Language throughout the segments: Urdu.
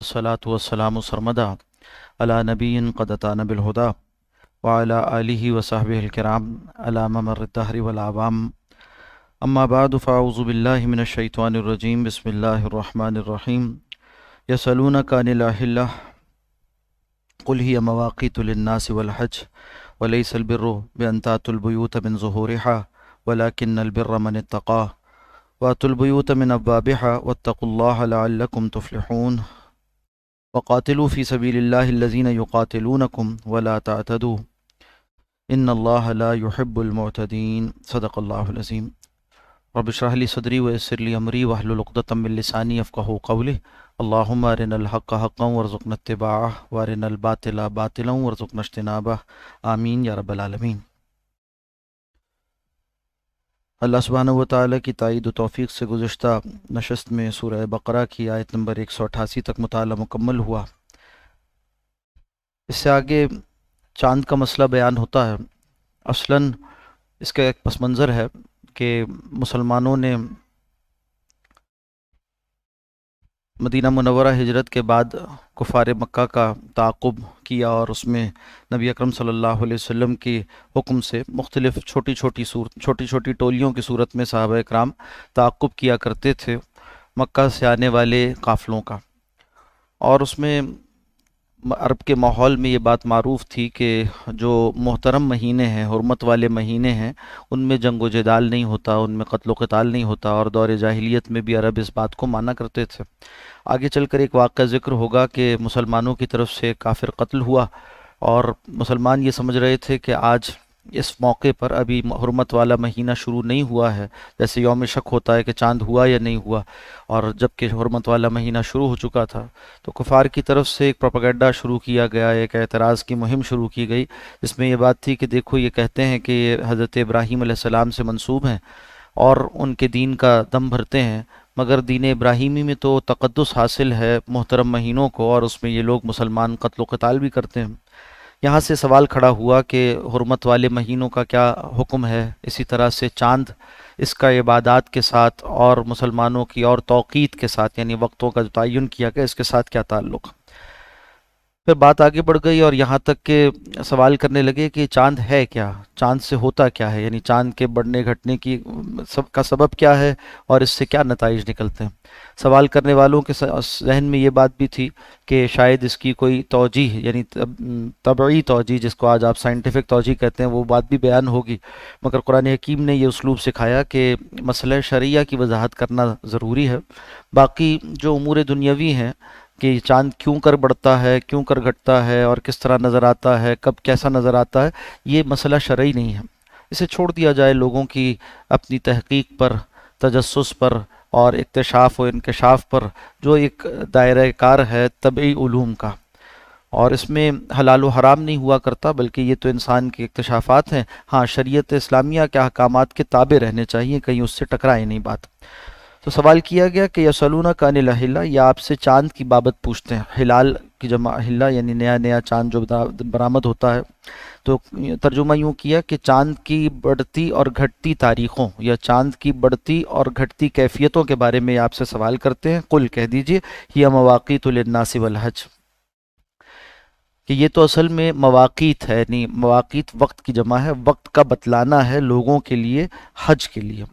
الصلاة والسلام سرمدا علی نبی قد اتانا بالہدا وعلی آلہ وصحبہ الکرام علی ممر الدہر والعوام اما بعد فاعوذ باللہ من الشیطان الرجیم بسم اللہ الرحمن الرحیم یسألونک عن الأہلہ قل ہی مواقیت للناس والحج ولیس البر بأن تأتوا البیوت من ظہورها ولکن البر من اتقى وأتوا البیوت من أبوابها واتقوا اللہ لعلکم تفلحون وقاتلوا فی سبیل اللہ الذین یقاتلونکم ولا تعتدوا ان اللہ لا يحب المعتدین صدق اللہ العظیم رب اشرح لی صدری ویسر لی امری واحلل عقدۃ من لسانی یفقہوا قولی اللہم ارنا الحق حقا وارزقنا اتباعہ وارنا الباطل باطلا وارزقنا اجتنابہ آمین یا رب العالمین۔ اللہ سبحانہ و تعالیٰ کی تائید و توفیق سے گزشتہ نشست میں سورہ بقرہ کی آیت نمبر 188 تک مطالعہ مکمل ہوا۔ اس سے آگے چاند کا مسئلہ بیان ہوتا ہے۔ اصلاً اس کا ایک پس منظر ہے کہ مسلمانوں نے مدینہ منورہ ہجرت کے بعد کفار مکہ کا تعاقب کیا اور اس میں نبی اکرم صلی اللہ علیہ وسلم کی حکم سے مختلف چھوٹی چھوٹی ٹولیوں کی صورت میں صحابہ اکرام تعاقب کیا کرتے تھے مکہ سے آنے والے قافلوں کا، اور اس میں عرب کے ماحول میں یہ بات معروف تھی کہ جو محترم مہینے ہیں، حرمت والے مہینے ہیں، ان میں جنگ و جدال نہیں ہوتا، ان میں قتل و قتال نہیں ہوتا، اور دور جاہلیت میں بھی عرب اس بات کو مانا کرتے تھے۔ آگے چل کر ایک واقعہ ذکر ہوگا کہ مسلمانوں کی طرف سے کافر قتل ہوا اور مسلمان یہ سمجھ رہے تھے کہ آج اس موقع پر ابھی حرمت والا مہینہ شروع نہیں ہوا ہے، جیسے یوم شک ہوتا ہے کہ چاند ہوا یا نہیں ہوا، اور جب کہ حرمت والا مہینہ شروع ہو چکا تھا تو کفار کی طرف سے ایک پروپیگنڈا شروع کیا گیا، ایک اعتراض کی مہم شروع کی گئی، جس میں یہ بات تھی کہ دیکھو یہ کہتے ہیں کہ یہ حضرت ابراہیم علیہ السلام سے منسوب ہیں اور ان کے دین کا دم بھرتے ہیں، مگر دین ابراہیمی میں تو تقدس حاصل ہے محترم مہینوں کو، اور اس میں یہ لوگ مسلمان قتل و قتال بھی کرتے ہیں۔ یہاں سے سوال کھڑا ہوا کہ حرمت والے مہینوں کا کیا حکم ہے، اسی طرح سے چاند، اس کا عبادات کے ساتھ اور مسلمانوں کی اور توقیت کے ساتھ، یعنی وقتوں کا جو تعین کیا گیا، اس کے ساتھ کیا تعلق۔ پھر بات آگے بڑھ گئی اور یہاں تک کہ سوال کرنے لگے کہ چاند ہے کیا، چاند سے ہوتا کیا ہے، یعنی چاند کے بڑھنے گھٹنے کی کا سبب کیا ہے اور اس سے کیا نتائج نکلتے ہیں۔ سوال کرنے والوں کے ذہن میں یہ بات بھی تھی کہ شاید اس کی کوئی توجیہ، یعنی طبعی توجیہ، جس کو آج آپ سائنٹیفک توجیہ کہتے ہیں، وہ بات بھی بیان ہوگی، مگر قرآن حکیم نے یہ اسلوب سکھایا کہ مسئلہ شرعیہ کی وضاحت کرنا ضروری ہے۔ باقی جو امور دنیاوی ہیں کہ چاند کیوں کر بڑھتا ہے، کیوں کر گھٹتا ہے، اور کس طرح نظر آتا ہے، کب کیسا نظر آتا ہے، یہ مسئلہ شرعی نہیں ہے، اسے چھوڑ دیا جائے لوگوں کی اپنی تحقیق پر، تجسس پر اور اکتشاف و انکشاف پر، جو ایک دائرہ کار ہے طبعی علوم کا، اور اس میں حلال و حرام نہیں ہوا کرتا، بلکہ یہ تو انسان کے اکتشافات ہیں۔ ہاں، شریعت اسلامیہ کے احکامات کے تابع رہنے چاہیے، کہیں اس سے ٹکرائے نہیں بات۔ تو سوال کیا گیا کہ یسألونک عن الأہلہ، یا آپ سے چاند کی بابت پوچھتے ہیں۔ ہلال کی جمع ہلہ، یعنی نیا چاند جو برآمد ہوتا ہے، تو ترجمہ یوں کیا کہ چاند کی بڑھتی اور گھٹتی تاریخوں یا چاند کی بڑھتی اور گھٹتی کیفیتوں کے بارے میں آپ سے سوال کرتے ہیں۔ قل، کہہ دیجئے، ہی مواقیت للناس والحج، کہ یہ تو اصل میں مواقیت ہے، یعنی مواقیت وقت کی جمع ہے، وقت کا بتلانا ہے لوگوں کے لیے حج کے لیے،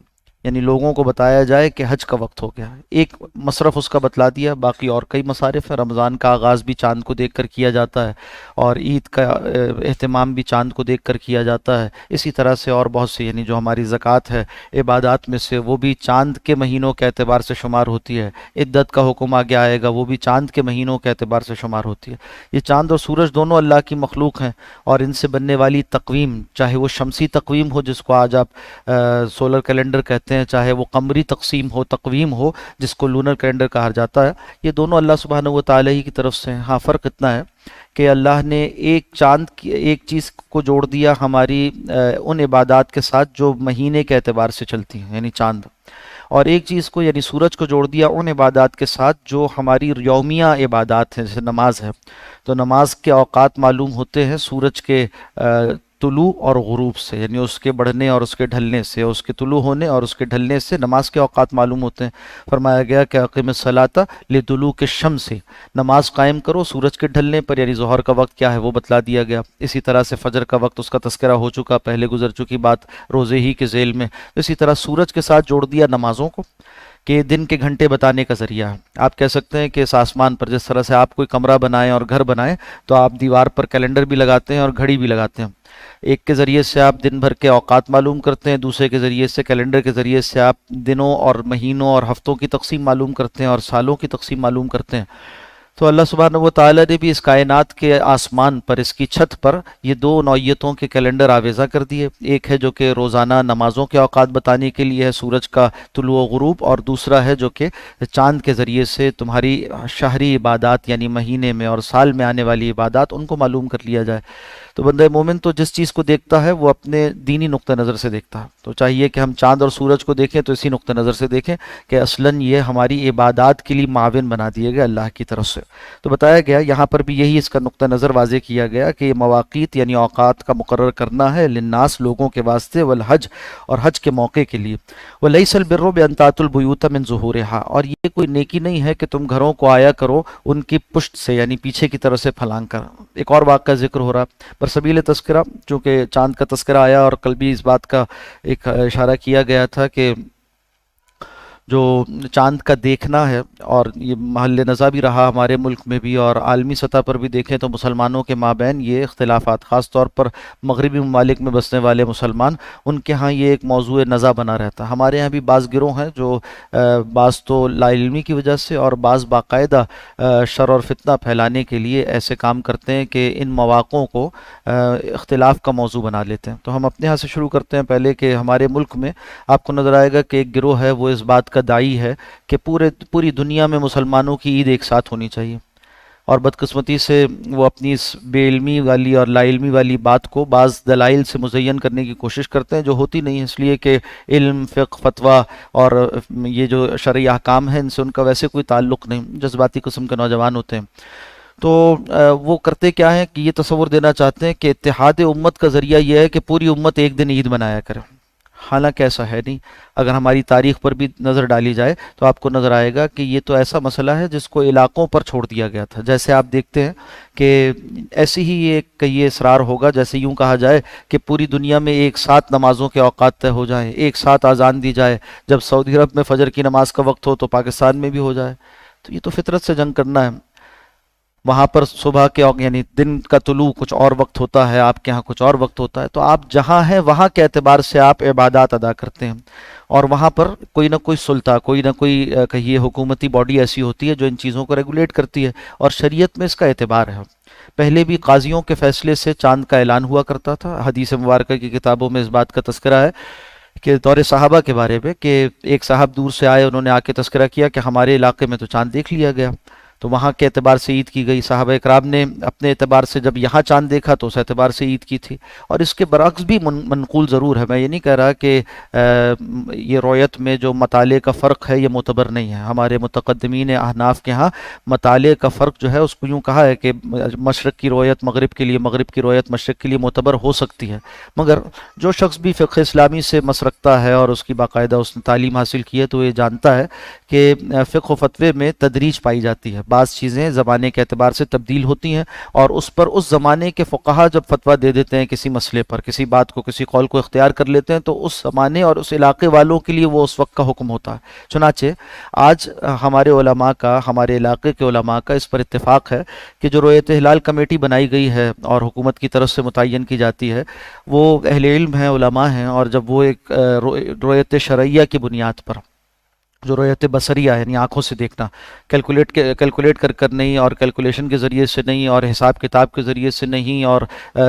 یعنی لوگوں کو بتایا جائے کہ حج کا وقت ہو گیا ہے۔ ایک مصرف اس کا بتلا دیا، باقی اور کئی مصارف ہیں۔ رمضان کا آغاز بھی چاند کو دیکھ کر کیا جاتا ہے، اور عید کا اہتمام بھی چاند کو دیکھ کر کیا جاتا ہے۔ اسی طرح سے اور بہت سے، یعنی جو ہماری زکوٰۃ ہے عبادات میں سے، وہ بھی چاند کے مہینوں کے اعتبار سے شمار ہوتی ہے۔ عدت کا حکم آگے آئے گا، وہ بھی چاند کے مہینوں کے اعتبار سے شمار ہوتی ہے۔ یہ چاند اور سورج دونوں اللہ کی مخلوق ہیں، اور ان سے بننے والی تقویم، چاہے وہ شمسی تقویم ہو جس کو آج آپ سولر کیلنڈر کہتے ہیں، چاہے وہ قمری تقویم ہو جس کو لونر کیلنڈر کہا جاتا ہے، یہ دونوں اللہ سبحانہ و تعالی کی طرف سے ہیں۔ ہاں، فرق اتنا ہے کہ اللہ نے ایک چیز کو جوڑ دیا ہماری ان عبادات کے ساتھ جو مہینے کے اعتبار سے چلتی ہیں، یعنی چاند، اور ایک چیز کو، یعنی سورج کو جوڑ دیا ان عبادات کے ساتھ جو ہماری یومیہ عبادات ہیں، جیسے نماز ہے، تو نماز کے اوقات معلوم ہوتے ہیں سورج کے طلوع اور غروب سے، یعنی اس کے بڑھنے اور اس کے ڈھلنے سے، اس کے طلوع ہونے اور اس کے ڈھلنے سے نماز کے اوقات معلوم ہوتے ہیں۔ فرمایا گیا کہ اقیم الصلاۃ لدلوک الشمس، نماز قائم کرو سورج کے ڈھلنے پر، یعنی ظہر کا وقت کیا ہے وہ بتلا دیا گیا۔ اسی طرح سے فجر کا وقت اس کا تذکرہ ہو چکا، پہلے گزر چکی بات روزے ہی کے ذیل میں۔ اسی طرح سورج کے ساتھ جوڑ دیا نمازوں کو کہ دن کے گھنٹے بتانے کا ذریعہ ہے۔ آپ کہہ سکتے ہیں کہ اس آسمان پر جس طرح سے آپ کوئی کمرہ بنائیں اور گھر بنائیں تو آپ دیوار پر کیلنڈر بھی لگاتے ہیں اور گھڑی بھی لگاتے ہیں۔ ایک کے ذریعے سے آپ دن بھر کے اوقات معلوم کرتے ہیں، دوسرے کے ذریعے سے کیلنڈر کے ذریعے سے آپ دنوں اور مہینوں اور ہفتوں کی تقسیم معلوم کرتے ہیں اور سالوں کی تقسیم معلوم کرتے ہیں۔ تو اللہ سبحانہ و تعالیٰ نے بھی اس کائنات کے آسمان پر، اس کی چھت پر، یہ دو نوعیتوں کے کیلنڈر آویزہ کر دیے۔ ایک ہے جو کہ روزانہ نمازوں کے اوقات بتانے کے لیے ہے، سورج کا طلوع و غروب، اور دوسرا ہے جو کہ چاند کے ذریعے سے تمہاری شہری عبادات یعنی مہینے میں اور سال میں آنے والی عبادات ان کو معلوم کر لیا جائے۔ تو بندہ مومن تو جس چیز کو دیکھتا ہے وہ اپنے دینی نقطہ نظر سے دیکھتا ہے، تو چاہیے کہ ہم چاند اور سورج کو دیکھیں تو اسی نقطہ نظر سے دیکھیں کہ اصلاً یہ ہماری عبادات کے لیے معاون بنا دیے گئے اللہ کی طرف سے۔ تو بتایا گیا یہاں پر بھی یہی اس کا نقطہ نظر واضح کیا گیا کہ یہ مواقیت یعنی اوقات کا مقرر کرنا ہے للناس، لوگوں کے واسطے، والحج اور حج کے موقع کے لیے۔ وَلَيْسَ الْبِرُّ بِأَن تَأْتُوا الْبُيُوتَ مِن ظُهُورِهَا، اور یہ کوئی نیکی نہیں ہے کہ تم گھروں کو آیا کرو ان کی پشت سے یعنی پیچھے کی طرف سے پھلانگ کر۔ ایک اور واقعہ ذکر ہو رہا برسبیل تذکرہ، چونکہ چاند کا تذکرہ آیا اور کل بھی اس بات کا ایک اشارہ کیا گیا تھا کہ جو چاند کا دیکھنا ہے، اور یہ محل نظر بھی رہا ہمارے ملک میں بھی اور عالمی سطح پر بھی دیکھیں تو مسلمانوں کے مابین یہ اختلافات، خاص طور پر مغربی ممالک میں بسنے والے مسلمان، ان کے ہاں یہ ایک موضوع نزاع بنا رہتا ہے۔ ہمارے ہاں بھی بعض گروہ ہیں جو بعض تو لا علمی کی وجہ سے اور بعض باقاعدہ شر اور فتنہ پھیلانے کے لیے ایسے کام کرتے ہیں کہ ان مواقعوں کو اختلاف کا موضوع بنا لیتے ہیں۔ تو ہم اپنے ہاں سے شروع کرتے ہیں پہلے کہ ہمارے ملک میں آپ کو نظر آئے گا کہ ایک گروہ ہے وہ اس بات کا داعی ہے کہ پوری دنیا میں مسلمانوں کی عید ایک ساتھ ہونی چاہیے، اور بدقسمتی سے وہ اپنی اس بے علمی والی اور لا علمی والی بات کو بعض دلائل سے مزین کرنے کی کوشش کرتے ہیں جو ہوتی نہیں ہے، اس لیے کہ علم، فقہ، فتویٰ اور یہ جو شرعی احکام ہیں ان سے ان کا ویسے کوئی تعلق نہیں، جذباتی قسم کے نوجوان ہوتے ہیں۔ تو وہ کرتے کیا ہیں کہ یہ تصور دینا چاہتے ہیں کہ اتحاد امت کا ذریعہ یہ ہے کہ پوری امت ایک دن عید منایا کرے، حالانکہ ایسا ہے نہیں۔ اگر ہماری تاریخ پر بھی نظر ڈالی جائے تو آپ کو نظر آئے گا کہ یہ تو ایسا مسئلہ ہے جس کو علاقوں پر چھوڑ دیا گیا تھا۔ جیسے آپ دیکھتے ہیں کہ ایسی ہی یہ اصرار ہوگا، جیسے یوں کہا جائے کہ پوری دنیا میں ایک ساتھ نمازوں کے اوقات طے ہو جائیں، ایک ساتھ اذان دی جائے، جب سعودی عرب میں فجر کی نماز کا وقت ہو تو پاکستان میں بھی ہو جائے، تو یہ تو فطرت سے جنگ کرنا ہے۔ وہاں پر صبح کے یعنی دن کا طلوع کچھ اور وقت ہوتا ہے، آپ کے ہاں کچھ اور وقت ہوتا ہے، تو آپ جہاں ہیں وہاں کے اعتبار سے آپ عبادات ادا کرتے ہیں، اور وہاں پر کوئی نہ کوئی سلطہ، کوئی نہ کوئی کہیے حکومتی باڈی ایسی ہوتی ہے جو ان چیزوں کو ریگولیٹ کرتی ہے، اور شریعت میں اس کا اعتبار ہے۔ پہلے بھی قاضیوں کے فیصلے سے چاند کا اعلان ہوا کرتا تھا، حدیث مبارکہ کی کتابوں میں اس بات کا تذکرہ ہے کہ دور صحابہ کے بارے میں کہ ایک صاحب دور سے آئے، انہوں نے آ کے تذکرہ کیا کہ ہمارے علاقے میں تو چاند دیکھ لیا گیا، تو وہاں کے اعتبار سے عید کی گئی۔ صحابہ اکرام نے اپنے اعتبار سے جب یہاں چاند دیکھا تو اس اعتبار سے عید کی تھی، اور اس کے برعکس بھی منقول ضرور ہے۔ میں یہ نہیں کہہ رہا کہ یہ رویت میں جو مطالعے کا فرق ہے یہ معتبر نہیں ہے، ہمارے متقدمین احناف کے ہاں مطالعے کا فرق جو ہے اس کو یوں کہا ہے کہ مشرق کی رویت مغرب کے لیے، مغرب کی رویت مشرق کے لیے معتبر ہو سکتی ہے، مگر جو شخص بھی فقہ اسلامی سے مس رکھتا ہے اور اس کی باقاعدہ اس نے تعلیم حاصل کی ہے تو یہ جانتا ہے کہ فقہ و فتوے میں تدریج پائی جاتی ہے، بعض چیزیں زمانے کے اعتبار سے تبدیل ہوتی ہیں، اور اس پر اس زمانے کے فقہا جب فتویٰ دے دیتے ہیں کسی مسئلے پر، کسی بات کو، کسی قول کو اختیار کر لیتے ہیں تو اس زمانے اور اس علاقے والوں کے لیے وہ اس وقت کا حکم ہوتا ہے۔ چنانچہ آج ہمارے علماء کا، ہمارے علاقے کے علماء کا اس پر اتفاق ہے کہ جو رویت ہلال کمیٹی بنائی گئی ہے اور حکومت کی طرف سے متعین کی جاتی ہے وہ اہل علم ہیں، علماء ہیں، اور جب وہ ایک رویت شرعیہ کی بنیاد پر، جو رویت بصریہ یعنی آنکھوں سے دیکھنا، کیلکولیٹ کر نہیں، اور کیلکولیشن کے ذریعے سے نہیں، اور حساب کتاب کے ذریعے سے نہیں، اور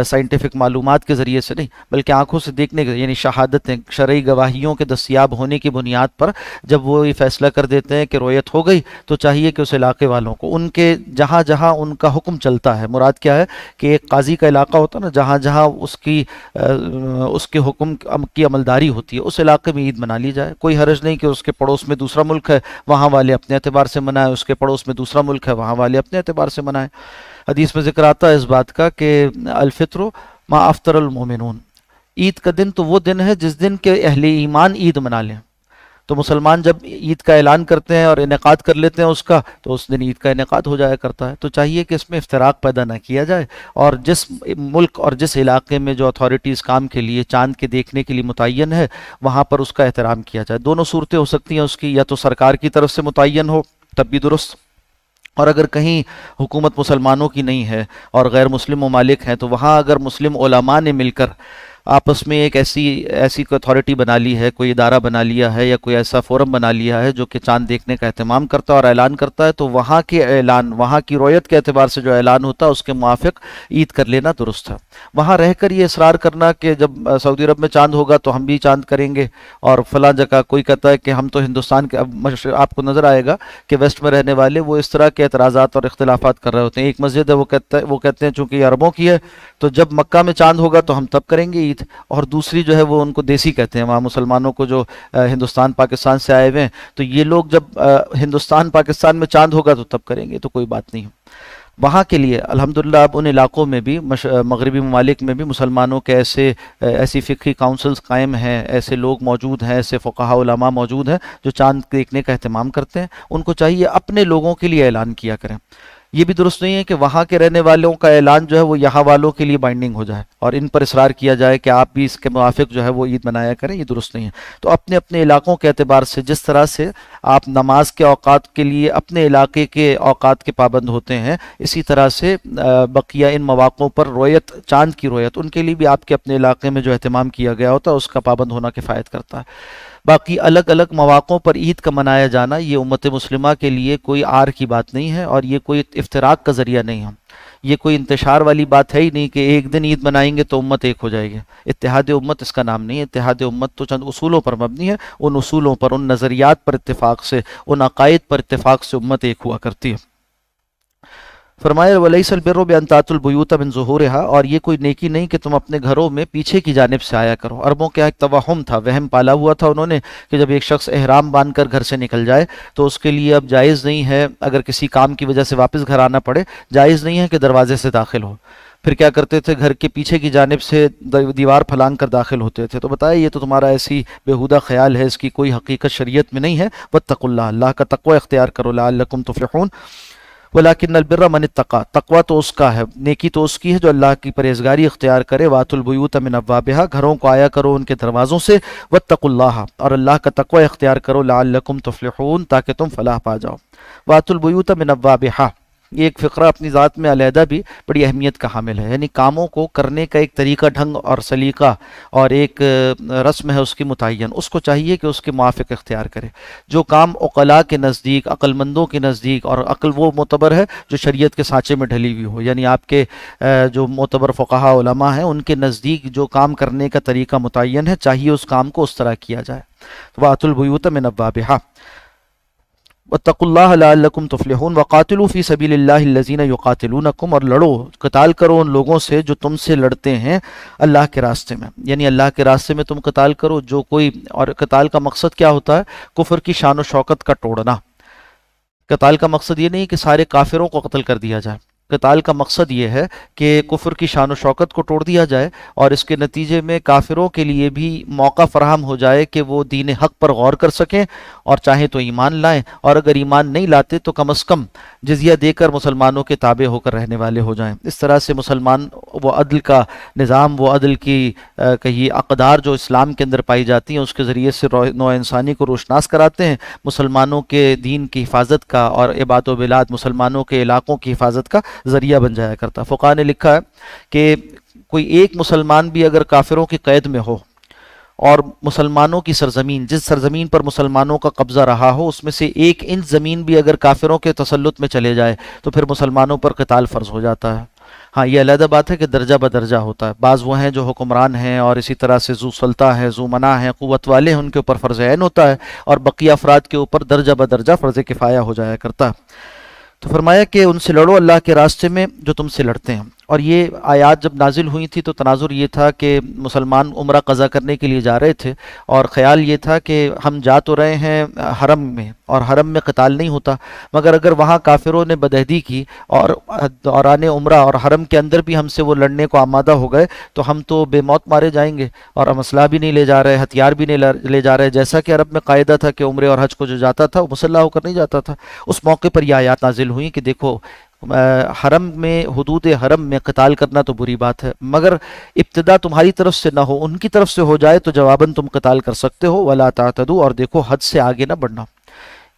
سائنٹیفک معلومات کے ذریعے سے نہیں، بلکہ آنکھوں سے دیکھنے کے یعنی شہادتیں، شرعی گواہیوں کے دستیاب ہونے کی بنیاد پر جب وہ یہ فیصلہ کر دیتے ہیں کہ رویت ہو گئی تو چاہیے کہ اس علاقے والوں کو ان کے جہاں جہاں ان کا حکم چلتا ہے، مراد کیا ہے کہ ایک قاضی کا علاقہ ہوتا ہے نا، جہاں جہاں اس کے حکم کی عملداری ہوتی ہے اس علاقے میں عید منا لی جائے۔ کوئی حرج نہیں کہ اس کے پڑوس میں دوسرا ملک ہے وہاں والے اپنے اعتبار سے منائیں، اس کے پڑوس میں دوسرا ملک ہے وہاں والے اپنے اعتبار سے منائیں۔ حدیث میں ذکر آتا ہے اس بات کا کہ الفطر ما افطر المومنون، عید کا دن تو وہ دن ہے جس دن کے اہل ایمان عید منا لیں. تو مسلمان جب عید کا اعلان کرتے ہیں اور انعقاد کر لیتے ہیں اس کا، تو اس دن عید کا انعقاد ہو جایا کرتا ہے. تو چاہیے کہ اس میں افتراق پیدا نہ کیا جائے، اور جس ملک اور جس علاقے میں جو اتھارٹیز کام کے لیے چاند کے دیکھنے کے لیے متعین ہے وہاں پر اس کا احترام کیا جائے. دونوں صورتیں ہو سکتی ہیں اس کی، یا تو سرکار کی طرف سے متعین ہو تب بھی درست، اور اگر کہیں حکومت مسلمانوں کی نہیں ہے اور غیر مسلم ممالک ہیں تو وہاں اگر مسلم علماء نے مل کر آپس میں ایک ایسی کوئی اتھارٹی بنا لی ہے، کوئی ادارہ بنا لیا ہے، یا کوئی ایسا فورم بنا لیا ہے جو کہ چاند دیکھنے کا اہتمام کرتا ہے اور اعلان کرتا ہے، تو وہاں کے اعلان، وہاں کی رویت کے اعتبار سے جو اعلان ہوتا ہے اس کے موافق عید کر لینا درست ہے. وہاں رہ کر یہ اصرار کرنا کہ جب سعودی عرب میں چاند ہوگا تو ہم بھی چاند کریں گے، اور فلاں جگہ کوئی کہتا ہے کہ ہم تو ہندوستان کے، اب آپ کو نظر آئے گا کہ ویسٹ میں رہنے والے وہ اس طرح کے اعتراضات اور اختلافات کر رہے ہوتے ہیں. ایک مسجد ہے وہ کہتے ہیں چونکہ یہ عربوں کی ہے تو جب مکہ میں چاند ہوگا تو ہم تب کریں گے عید، اور دوسری جو ہے وہ ان کو دیسی کہتے ہیں وہاں مسلمانوں کو جو ہندوستان پاکستان سے آئے ہوئے ہیں، تو یہ لوگ جب ہندوستان پاکستان میں چاند ہوگا تو تب کریں گے، تو کوئی بات نہیں. وہاں کے لیے الحمدللہ اب ان علاقوں میں بھی مغربی ممالک میں بھی مسلمانوں کے ایسی فقہی کاؤنسلز قائم ہیں، ایسے لوگ موجود ہیں، ایسے فقہاء علماء موجود ہیں جو چاند دیکھنے کا اہتمام کرتے ہیں. ان کو چاہیے اپنے لوگوں کے لیے اعلان کیا کریں. یہ بھی درست نہیں ہے کہ وہاں کے رہنے والوں کا اعلان جو ہے وہ یہاں والوں کے لیے بائنڈنگ ہو جائے اور ان پر اصرار کیا جائے کہ آپ بھی اس کے موافق جو ہے وہ عید منایا کریں. یہ درست نہیں ہے. تو اپنے اپنے علاقوں کے اعتبار سے جس طرح سے آپ نماز کے اوقات کے لیے اپنے علاقے کے اوقات کے پابند ہوتے ہیں، اسی طرح سے بقیہ ان مواقعوں پر رویت، چاند کی رویت، ان کے لیے بھی آپ کے اپنے علاقے میں جو اہتمام کیا گیا ہوتا ہے اس کا پابند ہونا کفایت کرتا ہے. باقی الگ الگ مواقعوں پر عید کا منایا جانا یہ امت مسلمہ کے لیے کوئی عار کی بات نہیں ہے، اور یہ کوئی افتراق کا ذریعہ نہیں ہے. یہ کوئی انتشار والی بات ہے ہی نہیں کہ ایک دن عید منائیں گے تو امت ایک ہو جائے گی. اتحاد امت اس کا نام نہیں ہے. اتحاد امت تو چند اصولوں پر مبنی ہے. ان اصولوں پر، ان نظریات پر اتفاق سے، ان عقائد پر اتفاق سے امت ایک ہوا کرتی ہے. فرمایا وَلَيْسَ الْبِرُّ بِأَن تَأْتُوا الْبُيُوتَ مِن ظُهُورِهَا، اور یہ کوئی نیکی نہیں کہ تم اپنے گھروں میں پیچھے کی جانب سے آیا کرو. عربوں کے ایک توہم تھا، وہم پالا ہوا تھا انہوں نے کہ جب ایک شخص احرام باندھ کر گھر سے نکل جائے تو اس کے لیے اب جائز نہیں ہے، اگر کسی کام کی وجہ سے واپس گھر آنا پڑے، جائز نہیں ہے کہ دروازے سے داخل ہو. پھر کیا کرتے تھے؟ گھر کے پیچھے کی جانب سے دیوار پھلانگ کر داخل ہوتے تھے. تو بتایا یہ تو تمہارا ایسی بیہودہ خیال ہے، اس کی کوئی حقیقت شریعت میں نہیں ہے. واتقوا اللہ، اللہ کا تقوی اختیار کرو، لعلکم تفلحون. ولیکن البر من اتقی، تقوی تو اس کا ہے، نیکی تو اس کی ہے جو اللہ کی پرہیزگاری اختیار کرے. واتوا البیوت من ابوابہا، گھروں کو آیا کرو ان کے دروازوں سے. واتقوا اللہ، اور اللہ کا تقوی اختیار کرو، لعلکم تفلحون، تاکہ تم فلاح پا جاؤ. واتوا البیوت من ابوابہا، یہ ایک فقرہ اپنی ذات میں علیحدہ بھی بڑی اہمیت کا حامل ہے. یعنی کاموں کو کرنے کا ایک طریقہ، ڈھنگ اور سلیقہ اور ایک رسم ہے اس کی متعین، اس کو چاہیے کہ اس کے موافق اختیار کرے. جو کام عقلاء کے نزدیک، عقل مندوں کے نزدیک، اور عقل وہ معتبر ہے جو شریعت کے سانچے میں ڈھلی ہوئی ہو، یعنی آپ کے جو معتبر فقہاء علماء ہیں ان کے نزدیک جو کام کرنے کا طریقہ متعین ہے، چاہیے اس کام کو اس طرح کیا جائے. وَأْتُوا الْبُيُوتَ مِنْ أَبْوَابِهَا وَاتَّقُوا اللَّهَ لَعَلَّكُمْ تُفْلِحُونَ وَقَاتِلُوا فِي سَبِيلِ اللَّهِ الَّذِينَ يُقَاتِلُونَكُمْ، اور لڑو، قتال کرو ان لوگوں سے جو تم سے لڑتے ہیں اللہ کے راستے میں. یعنی اللہ کے راستے میں تم قتال کرو. جو کوئی، اور قتال کا مقصد کیا ہوتا ہے؟ کفر کی شان و شوکت کا توڑنا. قتال کا مقصد یہ نہیں کہ سارے کافروں کو قتل کر دیا جائے. قتال کا مقصد یہ ہے کہ کفر کی شان و شوکت کو توڑ دیا جائے، اور اس کے نتیجے میں کافروں کے لیے بھی موقع فراہم ہو جائے کہ وہ دین حق پر غور کر سکیں، اور چاہیں تو ایمان لائیں، اور اگر ایمان نہیں لاتے تو کم از کم جزیہ دے کر مسلمانوں کے تابع ہو کر رہنے والے ہو جائیں. اس طرح سے مسلمان وہ عدل کا نظام، وہ عدل کی کہیے اقدار جو اسلام کے اندر پائی جاتی ہیں، اس کے ذریعے سے نوع انسانی کو روشناس کراتے ہیں. مسلمانوں کے دین کی حفاظت کا اور عباد و بلاد، مسلمانوں کے علاقوں کی حفاظت کا ذریعہ بن جایا کرتا. فقہاء نے لکھا ہے کہ کوئی ایک مسلمان بھی اگر کافروں کی قید میں ہو اور مسلمانوں کی سرزمین، جس سرزمین پر مسلمانوں کا قبضہ رہا ہو، اس میں سے ایک انچ زمین بھی اگر کافروں کے تسلط میں چلے جائے تو پھر مسلمانوں پر قتال فرض ہو جاتا ہے. ہاں، یہ علیحدہ بات ہے کہ درجہ بدرجہ ہوتا ہے. بعض وہ ہیں جو حکمران ہیں اور اسی طرح سے ذو سلطہ ہیں، ذو منع ہیں، قوت والے ہیں، ان کے اوپر فرض عین ہوتا ہے، اور بقیہ افراد کے اوپر درجہ بدرجہ فرض کفایہ ہو جایا کرتا ہے. تو فرمایا کہ ان سے لڑو اللہ کے راستے میں جو تم سے لڑتے ہیں. اور یہ آیات جب نازل ہوئی تھی تو تناظر یہ تھا کہ مسلمان عمرہ قضا کرنے کے لیے جا رہے تھے، اور خیال یہ تھا کہ ہم جا تو رہے ہیں حرم میں، اور حرم میں قتال نہیں ہوتا، مگر اگر وہاں کافروں نے بدعہدی کی اور دوران عمرہ اور حرم کے اندر بھی ہم سے وہ لڑنے کو آمادہ ہو گئے تو ہم تو بے موت مارے جائیں گے، اور ہم اسلحہ بھی نہیں لے جا رہے، ہتھیار بھی نہیں لے جا رہے، جیسا کہ عرب میں قاعدہ تھا کہ عمرے اور حج کو جو جاتا تھا وہ مسلح ہو کر نہیں جاتا تھا۔ اس موقع پر یہ آیات نازل ہوئیں کہ دیکھو حرم میں، حدود حرم میں قتال کرنا تو بری بات ہے، مگر ابتدا تمہاری طرف سے نہ ہو، ان کی طرف سے ہو جائے تو جواباً تم قتال کر سکتے ہو، ولا تعتدوا، اور دیکھو حد سے آگے نہ بڑھنا۔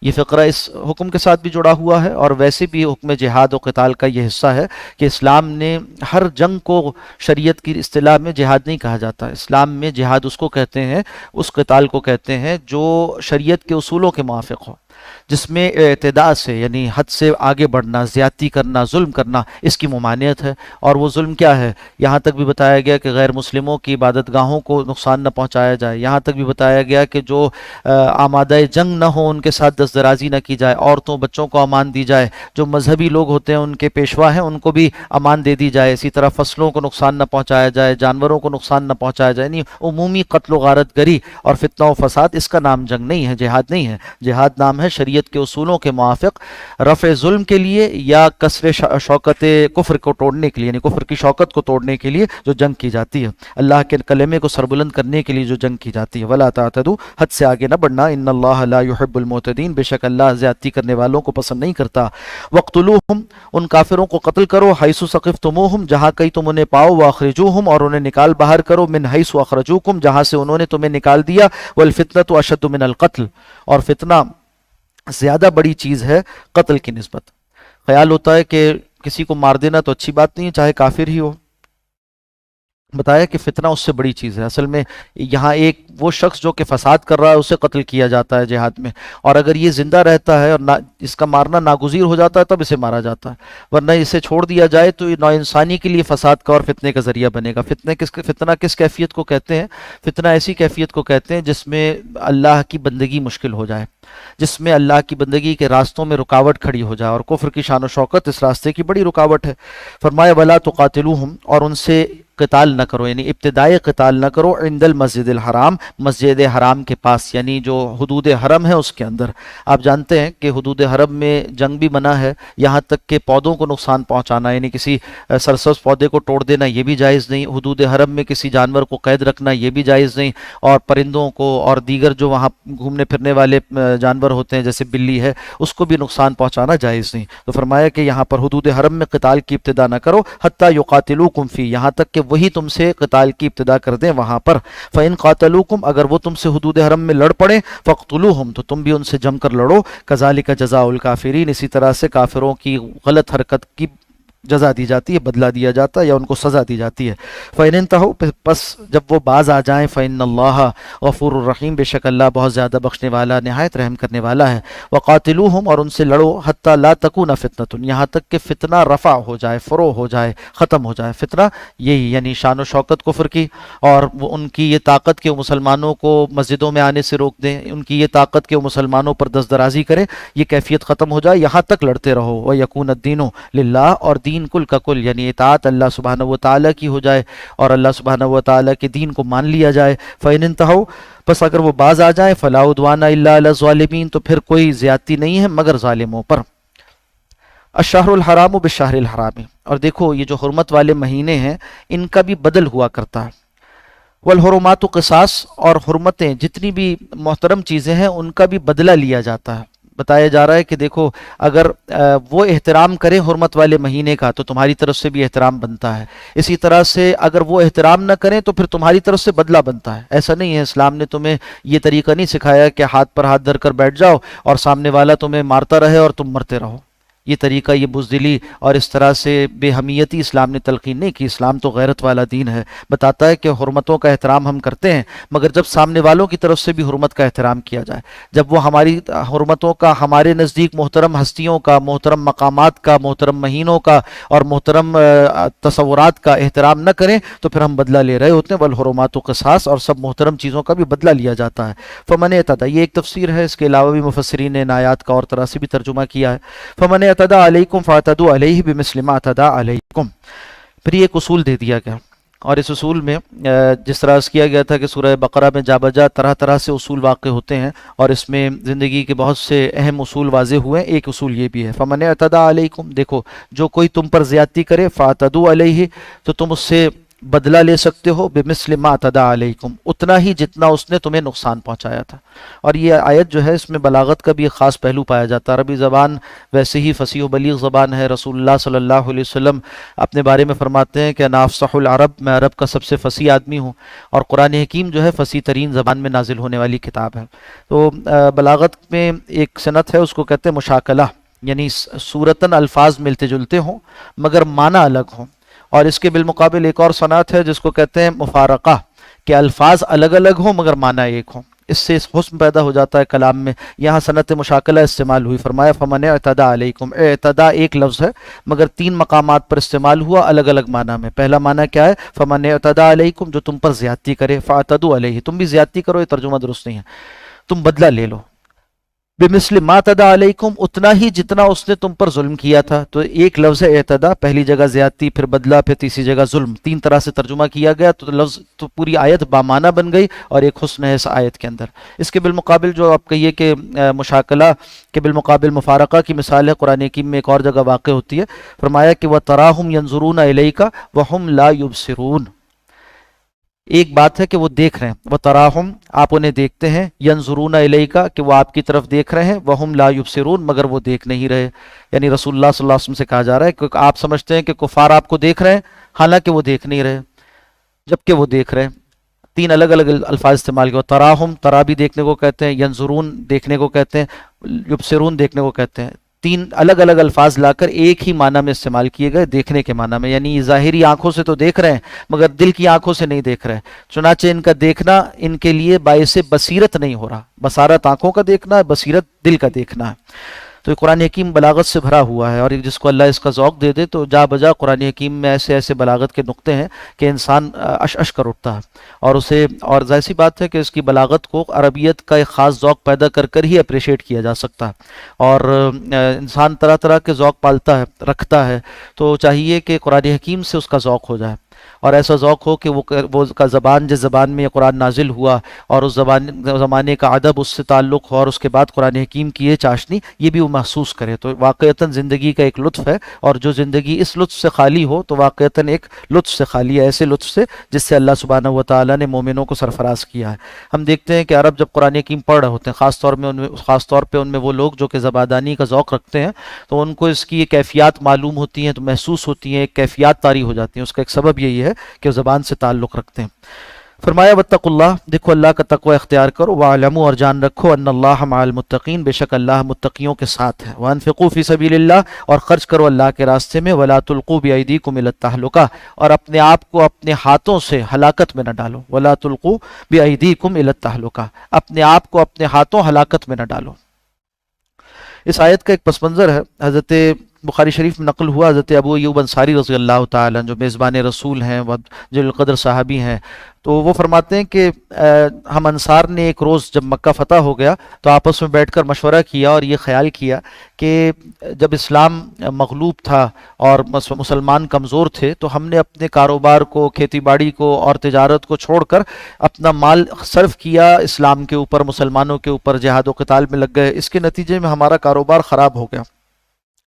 یہ فقرہ اس حکم کے ساتھ بھی جڑا ہوا ہے، اور ویسے بھی حکم جہاد و قتال کا یہ حصہ ہے کہ اسلام نے ہر جنگ کو، شریعت کی اصطلاح میں جہاد نہیں کہا جاتا، اسلام میں جہاد اس کو کہتے ہیں، اس قتال کو کہتے ہیں جو شریعت کے اصولوں کے موافق ہو، جس میں اعتداء سے یعنی حد سے آگے بڑھنا، زیادتی کرنا، ظلم کرنا، اس کی ممانعت ہے۔ اور وہ ظلم کیا ہے؟ یہاں تک بھی بتایا گیا کہ غیر مسلموں کی عبادت گاہوں کو نقصان نہ پہنچایا جائے، یہاں تک بھی بتایا گیا کہ جو آمادہ جنگ نہ ہو ان کے ساتھ دست درازی نہ کی جائے، عورتوں بچوں کو امان دی جائے، جو مذہبی لوگ ہوتے ہیں ان کے پیشوا ہیں ان کو بھی امان دے دی جائے، اسی طرح فصلوں کو نقصان نہ پہنچایا جائے، جانوروں کو نقصان نہ پہنچایا جائے، یعنی عمومی قتل و غارت گری اور فتنہ و فساد، اس کا نام جنگ نہیں ہے، جہاد نہیں ہے۔ جہاد نام ہے شریعت کے اصولوں کے موافق رفع ظلم کے لیے یا کسر شوکت کفر کو توڑنے کے لیے، یعنی کفر کی شوکت کو توڑنے کے لیے جو جنگ کی جاتی ہے، اللہ کے کلمے کو سربلند کرنے کے لیے جو جنگ کی جاتی ہے۔ ولا تعتدوا، حد سے آگے نہ بڑھنا، ان اللہ لا يحب المعتدین، بے شک اللہ زیادتی کرنے والوں کو پسند نہیں کرتا۔ وقتلوہم، ان کافروں کو قتل کرو، حیث ثقفتموہم، جہاں کہیں تم انہیں پاؤ، واخرجوہم، اور انہیں نکال باہر کرو، من حیث اخرجوکم، جہاں سے انہوں نے تمہیں نکال دیا، والفتنۃ اشد من القتل، اور فتنہ زیادہ بڑی چیز ہے قتل کی نسبت۔ خیال ہوتا ہے کہ کسی کو مار دینا تو اچھی بات نہیں ہے، چاہے کافر ہی ہو، بتایا کہ فتنہ اس سے بڑی چیز ہے۔ اصل میں یہاں ایک وہ شخص جو کہ فساد کر رہا ہے اسے قتل کیا جاتا ہے جہاد میں، اور اگر یہ زندہ رہتا ہے اور اس کا مارنا ناگزیر ہو جاتا ہے تب اسے مارا جاتا ہے، ورنہ اسے چھوڑ دیا جائے تو یہ نو انسانی کے لیے فساد کا اور فتنے کا ذریعہ بنے گا۔ فتنہ کس کیفیت کو کہتے ہیں؟ فتنہ ایسی کیفیت کو کہتے ہیں جس میں اللہ کی بندگی مشکل ہو جائے، جس میں اللہ کی بندگی کے راستوں میں رکاوٹ کھڑی ہو جائے، اور کفر کی شان و شوکت اس راستے کی بڑی رکاوٹ ہے۔ فرمایا ولا تقاتلوہم، اور ان سے قتال نہ کرو، یعنی ابتدائی قتال نہ کرو، عند المسجد الحرام، مسجد حرام کے پاس، یعنی جو حدود حرم ہے اس کے اندر۔ آپ جانتے ہیں کہ حدود حرم میں جنگ بھی منع ہے، یہاں تک کہ پودوں کو نقصان پہنچانا، یعنی کسی سرسبز پودے کو توڑ دینا یہ بھی جائز نہیں، حدود حرم میں کسی جانور کو قید رکھنا یہ بھی جائز نہیں، اور پرندوں کو اور دیگر جو وہاں گھومنے پھرنے والے جانور ہوتے ہیں جیسے بلی ہے اس کو بھی نقصان پہنچانا جائز نہیں۔ تو فرمایا کہ یہاں پر حدود حرم میں قتال کی ابتدا نہ کرو، حتی یقاتلوکم فی، یہاں تک کہ وہی تم سے قتال کی ابتدا کر دیں وہاں پر۔ فَإِن قَاتَلُوكُمْ، اگر وہ تم سے حدود حرم میں لڑ پڑیں، فَاقْتُلُوهُمْ، تو تم بھی ان سے جم کر لڑو، كَذَلِكَ جَزَاءُ الْكَافِرِينَ، اسی طرح سے کافروں کی غلط حرکت کی جزا دی جاتی ہے، بدلہ دیا جاتا ہے یا ان کو سزا دی جاتی ہے۔ فَإِنِ انْتَهُوا، پس جب وہ باز آ جائیں، فَإِنَّ اللَّهَ غَفُورٌ رَحِيمٌ، بے شک اللہ بہت زیادہ بخشنے والا، نہایت رحم کرنے والا ہے۔ وَقَاتِلُوهُمْ، اور ان سے لڑو، حَتَّى لَا تَكُونَ فِتْنَةٌ، یہاں تک کہ فتنہ رفع ہو جائے، فروغ ہو جائے، ختم ہو جائے۔ فتنہ یہی یعنی شان و شوکت کفر کی، اور وہ ان کی یہ طاقت کہ وہ مسلمانوں کو مسجدوں میں آنے سے روک دیں، ان کی یہ طاقت کہ وہ مسلمانوں پر دست درازی کریں، یہ کیفیت ختم ہو جائے، یہاں تک لڑتے رہو۔ وَيَكُونَ الدِّينُ لِلَّهِ، اور دین کل کا کل یعنی اطاعت اللہ سبحانہ و تعالیٰ کی ہو جائے، اور اللہ سبحانہ و تعالیٰ کے دین کو مان لیا جائے۔ فَإِنِ انْتَهُوا، بس اگر وہ باز آ جائیں، فَلَا عُدْوَانَ إِلَّا عَلَى الظَّالِمِينَ، تو پھر کوئی زیادتی نہیں ہے مگر ظالموں پر۔ الشہر الحرام بالشہر الحرام، اور دیکھو یہ جو حرمت والے مہینے ہیں ان کا بھی بدل ہوا کرتا ہے۔ والحرمات قصاص، اور حرمتیں جتنی بھی محترم چیزیں ہیں ان کا بھی بدلہ لیا جاتا ہے۔ بتایا جا رہا ہے کہ دیکھو اگر وہ احترام کریں حرمت والے مہینے کا تو تمہاری طرف سے بھی احترام بنتا ہے، اسی طرح سے اگر وہ احترام نہ کریں تو پھر تمہاری طرف سے بدلہ بنتا ہے۔ ایسا نہیں ہے، اسلام نے تمہیں یہ طریقہ نہیں سکھایا کہ ہاتھ پر ہاتھ دھر کر بیٹھ جاؤ اور سامنے والا تمہیں مارتا رہے اور تم مرتے رہو۔ یہ طریقہ، یہ بزدلی اور اس طرح سے بے حمیتی اسلام نے تلقین نہیں کی۔ اسلام تو غیرت والا دین ہے، بتاتا ہے کہ حرمتوں کا احترام ہم کرتے ہیں مگر جب سامنے والوں کی طرف سے بھی حرمت کا احترام کیا جائے، جب وہ ہماری حرمتوں کا، ہمارے نزدیک محترم ہستیوں کا، محترم مقامات کا، محترم مہینوں کا اور محترم تصورات کا احترام نہ کریں تو پھر ہم بدلہ لے رہے ہوتے ہیں۔ والحرمات قصاص، اور سب محترم چیزوں کا بھی بدلہ لیا جاتا ہے۔ فمن اعتدى، یہ ایک تفسیر ہے، اس کے علاوہ بھی مفسرین نے ان آیات کا اور طرح سے بھی ترجمہ کیا ہے۔ فمن اعتدى علیکم فاعتدوا علیہ بمثل ما اعتدى علیکم، پھر یہ ایک اصول دے دیا گیا، اور اس اصول میں جس طرح کیا گیا تھا کہ سورہ بقرہ میں جا بجا طرح طرح سے اصول واقع ہوتے ہیں، اور اس میں زندگی کے بہت سے اہم اصول واضح ہوئے ہیں۔ ایک اصول یہ بھی ہے، فمن اعتدى علیکم، دیکھو جو کوئی تم پر زیادتی کرے فاعتدوا علیہ، تو تم اس سے بدلہ لے سکتے ہو بمثل ما اعتدى علیکم، اتنا ہی جتنا اس نے تمہیں نقصان پہنچایا تھا۔ اور یہ آیت جو ہے اس میں بلاغت کا بھی ایک خاص پہلو پایا جاتا ہے۔ عربی زبان ویسے ہی فصیح و بلیغ زبان ہے۔ رسول اللہ صلی اللہ علیہ وسلم اپنے بارے میں فرماتے ہیں کہ انا افصح العرب، میں عرب کا سب سے فصیح آدمی ہوں، اور قرآن حکیم جو ہے فصیح ترین زبان میں نازل ہونے والی کتاب ہے۔ تو بلاغت میں ایک صنعت ہے، اس کو کہتے ہیں مشاکلہ، یعنی صورتاً الفاظ ملتے جلتے ہوں مگر معنی الگ ہوں۔ اور اس کے بالمقابل ایک اور صنعت ہے جس کو کہتے ہیں مفارقہ، کہ الفاظ الگ الگ ہوں مگر معنی ایک ہوں۔ اس سے حسن پیدا ہو جاتا ہے کلام میں۔ یہاں صنعت مشاکلہ استعمال ہوئی، فرمایا فمن اعتدى علیکم، اعتدى ایک لفظ ہے مگر 3 مقامات پر استعمال ہوا الگ الگ معنی میں۔ پہلا معنی کیا ہے؟ فمن اعتدى علیکم، جو تم پر زیادتی کرے، فاعتدوا علیہ، تم بھی زیادتی کرو، یہ ترجمہ درست نہیں ہے، تم بدلہ لے لو، بمثل ما اعتدى علیکم، اتنا ہی جتنا اس نے تم پر ظلم کیا تھا۔ تو ایک لفظ ہے اعتداء، پہلی جگہ زیادتی، پھر بدلہ، پھر تیسری جگہ ظلم، 3 طرح سے ترجمہ کیا گیا، تو لفظ تو پوری آیت بامعنی بن گئی، اور ایک حسن ہے اس آیت کے اندر۔ اس کے بالمقابل جو آپ کہیے کہ مشاکلہ کے بالمقابل مفارقہ کی مثال ہے، قرآن حکیم میں ایک اور جگہ واقع ہوتی ہے، فرمایا کہ وَتَرَاهُمْ يَنْظُرُونَ إِلَيْكَ وَهُمْ لَا يُبْصِرُونَ، ایک بات ہے کہ وہ دیکھ رہے ہیں، وَتَرَاهُمْ، آپ انہیں دیکھتے ہیں، يَنْظُرُونَ إِلَيْكَ، کہ وہ آپ کی طرف دیکھ رہے ہیں، وَهُمْ لَا يُبْصِرُونَ، مگر وہ دیکھ نہیں رہے۔ یعنی رسول اللہ صلی اللہ علیہ وسلم سے کہا جا رہا ہے کہ آپ سمجھتے ہیں کہ کفار آپ کو دیکھ رہے ہیں، حالانکہ وہ دیکھ نہیں رہے، جبکہ وہ دیکھ رہے ہیں۔ 3 الگ الگ الفاظ استعمال کیا، تراہم، ترا بھی دیکھنے کو کہتے ہیں، ینظرون دیکھنے کو کہتے ہیں، یبصرون دیکھنے کو کہتے ہیں۔ 3 الگ الگ الفاظ لا کر ایک ہی معنی میں استعمال کیے گئے، دیکھنے کے معنی میں، یعنی ظاہری آنکھوں سے تو دیکھ رہے ہیں مگر دل کی آنکھوں سے نہیں دیکھ رہے، چنانچہ ان کا دیکھنا ان کے لیے باعث بصیرت نہیں ہو رہا۔ بصارت آنکھوں کا دیکھنا ہے، بصیرت دل کا دیکھنا ہے۔ تو قرآن حکیم بلاغت سے بھرا ہوا ہے، اور جس کو اللہ اس کا ذوق دے دے تو جا بجا قرآن حکیم میں ایسے ایسے بلاغت کے نقطے ہیں کہ انسان اش اش کر اٹھتا ہے، اور اسے، اور ظاہر سی بات ہے کہ اس کی بلاغت کو عربیت کا ایک خاص ذوق پیدا کر کر ہی اپریشیٹ کیا جا سکتا ہے، اور انسان طرح طرح کے ذوق پالتا ہے، رکھتا ہے، تو چاہیے کہ قرآن حکیم سے اس کا ذوق ہو جائے، اور ایسا ذوق ہو کہ وہ کا زبان، جس زبان میں یہ قرآن نازل ہوا اور اس زمانے کا ادب اس سے تعلق ہو، اور اس کے بعد قرآن حکیم کی یہ چاشنی، یہ بھی وہ محسوس کرے، تو واقعتاً زندگی کا ایک لطف ہے، اور جو زندگی اس لطف سے خالی ہو تو واقعتاً ایک لطف سے خالی ہے، ایسے لطف سے جس سے اللہ سبحانہ و تعالیٰ نے مومنوں کو سرفراز کیا ہے۔ ہم دیکھتے ہیں کہ عرب جب قرآن حکیم پڑھ رہے ہوتے ہیں، خاص طور پہ ان میں وہ لوگ جو کہ زبادانی کا ذوق رکھتے ہیں، تو ان کو اس کی کیفیات معلوم ہوتی ہیں، تو محسوس ہوتی ہیں، ایک کیفیات طاری ہو جاتی ہیں۔ اس کا ایک سبب یہی ہے کہ وہ زبان سے تعلق رکھتے ہیں۔ فرمایا واتقوا اللہ، دیکھو اللہ کا تقوی اختیار کرو، وَاعْلَمُوا، اور جان رکھو، ان اللہ مع المتقین، بے شک اللہ متقیوں کے ساتھ ہے، وَأَنفِقُوا فِي سَبِيلِ اللَّهِ، اور خرچ کرو اللہ کے راستے میں، وَلَا تُلْقُوا بِأَيْدِيكُمْ إِلَى التَّهْلُكَةِ، اور اپنے آپ کو اپنے ہاتھوں سے ہلاکت میں نہ ڈالو، وَلَا تُلْقُوا بِأَيْدِيكُمْ إِلَى التَّهْلُكَةِ، اپنے آپ کو اپنے ہاتھوں ہلاکت میں نہ ڈالو۔ اس آیت کا ایک پس منظر ہے، حضرت بخاری شریف میں نقل ہوا، حضرت ابو ایوب انصاری رضی اللہ تعالیٰ جو میزبان رسول ہیں، جلیل القدر صحابی ہیں، تو وہ فرماتے ہیں کہ ہم انصار نے ایک روز جب مکہ فتح ہو گیا تو آپس میں بیٹھ کر مشورہ کیا اور یہ خیال کیا کہ جب اسلام مغلوب تھا اور مسلمان کمزور تھے تو ہم نے اپنے کاروبار کو، کھیتی باڑی کو اور تجارت کو چھوڑ کر اپنا مال صرف کیا اسلام کے اوپر، مسلمانوں کے اوپر، جہاد و قتال میں لگ گئے۔ اس کے نتیجے میں ہمارا کاروبار خراب ہو گیا،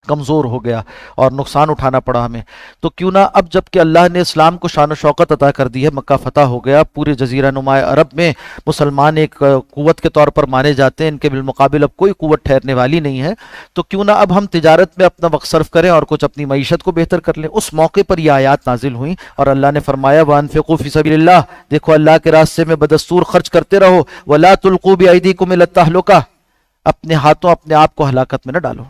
کمزور ہو گیا اور نقصان اٹھانا پڑا ہمیں، تو کیوں نہ اب جب کہ اللہ نے اسلام کو شان و شوکت عطا کر دی ہے، مکہ فتح ہو گیا، پورے جزیرہ نما عرب میں مسلمان ایک قوت کے طور پر مانے جاتے ہیں، ان کے بالمقابل اب کوئی قوت ٹھہرنے والی نہیں ہے، تو کیوں نہ اب ہم تجارت میں اپنا وقت صرف کریں اور کچھ اپنی معیشت کو بہتر کر لیں۔ اس موقع پر یہ آیات نازل ہوئیں اور اللہ نے فرمایا وَأَنفِقُوا فِي سَبِيلِ اللَّهِ، دیکھو اللہ کے راستے میں بدستور خرچ کرتے رہو، وَلَا تُلْقُوا بِأَيْدِيكُمْ إِلَى التَّهْلُكَةِ، اپنے ہاتھوں اپنے آپ کو ہلاکت میں نہ ڈالو۔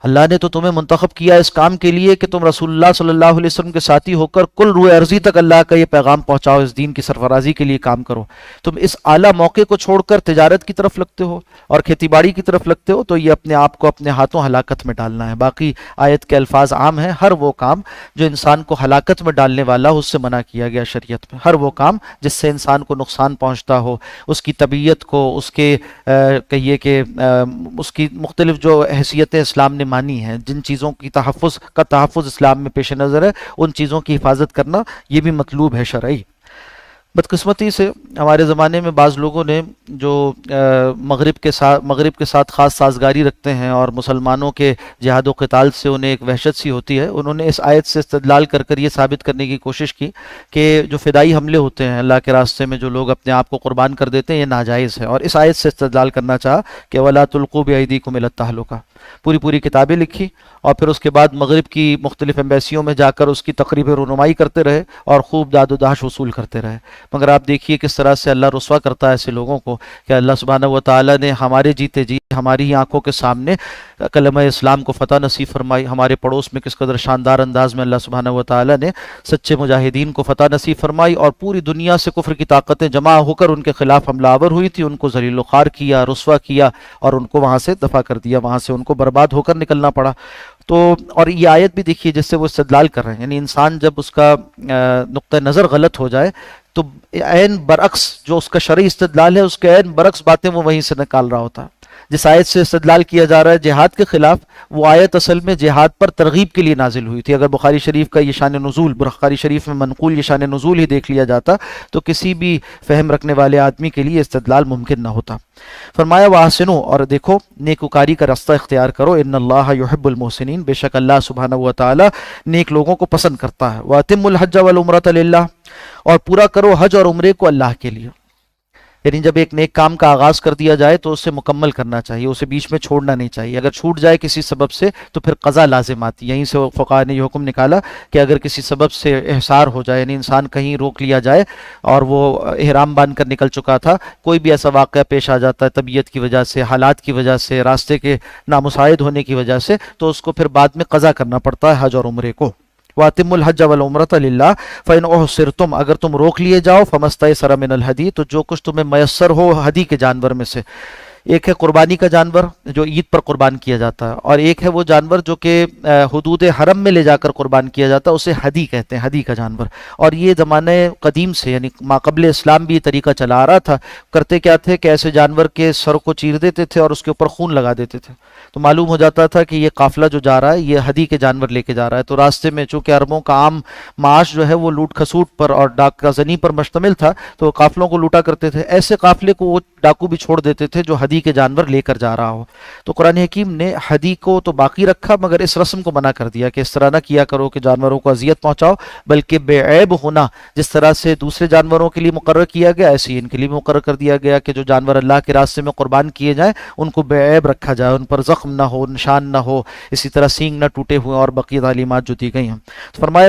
اللہ نے تو تمہیں منتخب کیا اس کام کے لیے کہ تم رسول اللہ صلی اللہ علیہ وسلم کے ساتھی ہو کر کل روئے ارضی تک اللہ کا یہ پیغام پہنچاؤ، اس دین کی سرفرازی کے لیے کام کرو۔ تم اس اعلیٰ موقع کو چھوڑ کر تجارت کی طرف لگتے ہو اور کھیتی باڑی کی طرف لگتے ہو، تو یہ اپنے آپ کو اپنے ہاتھوں ہلاکت میں ڈالنا ہے۔ باقی آیت کے الفاظ عام ہیں، ہر وہ کام جو انسان کو ہلاکت میں ڈالنے والا ہو اس سے منع کیا گیا شریعت میں، ہر وہ کام جس سے انسان کو نقصان پہنچتا ہو، اس کی طبیعت کو، اس کے کہیے کہ اس کی مختلف جو حیثیتیں اسلام نے مانی ہیں، جن چیزوں کی تحفظ اسلام میں پیش نظر ہے، ان چیزوں کی حفاظت کرنا یہ بھی مطلوب ہے شرعی۔ بدقسمتی سے ہمارے زمانے میں بعض لوگوں نے جو مغرب کے ساتھ خاص سازگاری رکھتے ہیں اور مسلمانوں کے جہاد و قتال سے انہیں ایک وحشت سی ہوتی ہے، انہوں نے اس آیت سے استدلال کر یہ ثابت کرنے کی کوشش کی کہ جو فدائی حملے ہوتے ہیں اللہ کے راستے میں، جو لوگ اپنے آپ کو قربان کر دیتے ہیں، یہ ناجائز ہے، اور اس آیت سے استدلال کرنا چاہا کہ وَلَا تُلْقُوا بِأَيْدِيكُمْ إِلَى التَّهْلُكَةِ، پوری کتابیں لکھی، اور پھر اس کے بعد مغرب کی مختلف ایمبیسیوں میں جا کر اس کی تقریب رونمائی کرتے رہے اور خوب داد و داش وصول کرتے رہے۔ مگر آپ دیکھیے کس طرح سے اللہ رسوا کرتا ہے ایسے لوگوں کو، کہ اللہ سبحانہ و تعالیٰ نے ہمارے جیتے جی ہماری ہی آنکھوں کے سامنے کلمہ اسلام کو فتح نصیب فرمائی، ہمارے پڑوس میں کس قدر شاندار انداز میں اللہ سبحانہ و تعالیٰ نے سچے مجاہدین کو فتح نصیب فرمائی، اور پوری دنیا سے کفر کی طاقتیں جمع ہو کر ان کے خلاف حملہ آور ہوئی تھی، ان کو ذلیل و خوار کیا، رسوا کیا، اور ان کو وہاں سے دفع کر دیا، وہاں سے ان کو برباد ہو کر نکلنا پڑا۔ تو اور یہ آیت بھی دیکھیے جس سے وہ استدلال کر رہے ہیں، یعنی انسان جب اس کا نقطہ نظر غلط ہو جائے تو عین برعکس جو اس کا شرعی استدلال ہے، اس کے عین برعکس باتیں وہ وہیں سے نکال رہا ہوتا ہے۔ جس آیت سے استدلال کیا جا رہا ہے جہاد کے خلاف، وہ آیت اصل میں جہاد پر ترغیب کے لیے نازل ہوئی تھی۔ اگر بخاری شریف کا یہ شان نزول، بخاری شریف میں منقول یہ شان نزول ہی دیکھ لیا جاتا تو کسی بھی فہم رکھنے والے آدمی کے لیے استدلال ممکن نہ ہوتا۔ فرمایا وَأَحْسِنُوا، اور دیکھو نیکوکاری کا راستہ اختیار کرو، ان اللہ یحب المحسنین، بے شک اللہ سبحانہ و تعالی نیک لوگوں کو پسند کرتا ہے۔ وَأَتِمُّوا الْحَجَّ وَالْعُمْرَةَ لِلَّهِ، اور پورا کرو حج اور عمرے کو اللہ کے لیے۔ یعنی جب ایک نیک کام کا آغاز کر دیا جائے تو اسے مکمل کرنا چاہیے، اسے بیچ میں چھوڑنا نہیں چاہیے۔ اگر چھوٹ جائے کسی سبب سے تو پھر قضا لازم آتی۔ یہیں سے فقہاء نے یہ حکم نکالا کہ اگر کسی سبب سے احصار ہو جائے، یعنی انسان کہیں روک لیا جائے اور وہ احرام باندھ کر نکل چکا تھا، کوئی بھی ایسا واقعہ پیش آ جاتا ہے طبیعت کی وجہ سے، حالات کی وجہ سے، راستے کے نامساعد ہونے کی وجہ سے، تو اس کو پھر بعد میں قضا کرنا پڑتا ہے حج اور عمرے کو۔ وَأَتِمُّوا الْحَجَّ وَالْعُمْرَةَ لِلَّهِ فَإِنْ أُحْصِرْتُمْ، اگر تم روک لیے جاؤ، فَمَسْتَيْسَرَ مِنَ الْهَدِيِّ، تو جو کچھ تمہیں میسر ہو ہدی کے جانور میں سے۔ ایک ہے قربانی کا جانور جو عید پر قربان کیا جاتا ہے، اور ایک ہے وہ جانور جو کہ حدود حرم میں لے جا کر قربان کیا جاتا ہے، اسے ہدی کہتے ہیں، ہدی کا جانور۔ اور یہ زمانے قدیم سے یعنی ما قبل اسلام بھی یہ طریقہ چلا آ رہا تھا۔ کرتے کیا تھے کہ ایسے جانور کے سر کو چیر دیتے تھے اور اس کے اوپر خون لگا دیتے تھے، تو معلوم ہو جاتا تھا کہ یہ قافلہ جو جا رہا ہے یہ ہدی کے جانور لے کے جا رہا ہے۔ تو راستے میں چونکہ عربوں کا عام معاش جو ہے وہ لوٹ کھسوٹ پر اور ڈاکہ زنی پر مشتمل تھا، تو قافلوں کو لوٹا کرتے تھے، ایسے قافلے کو وہ ڈاکو بھی چھوڑ دیتے تھے جو ہدی کے جانور لے کر جا رہا ہو۔ تو قرآن حکیم نے ہدی کو تو باقی رکھا، مگر اس رسم کو منع کر دیا کہ اس طرح نہ کیا کرو کہ جانوروں کو اذیت پہنچاؤ، بلکہ بے عیب ہونا جس طرح سے دوسرے جانوروں کے لیے مقرر کیا گیا، ایسے ہی ان کے لیے بھی مقرر کر دیا گیا کہ جو جانور اللہ کے راستے میں قربان کیے جائیں ان کو بے عیب رکھا جائے، ان پر زخم نہ ہو، نشان نہ ہو، اسی طرح سینگ نہ ٹوٹے ہوئے، اور بقیہ تعلیمات جو دی گئی ہیں۔ فرمایا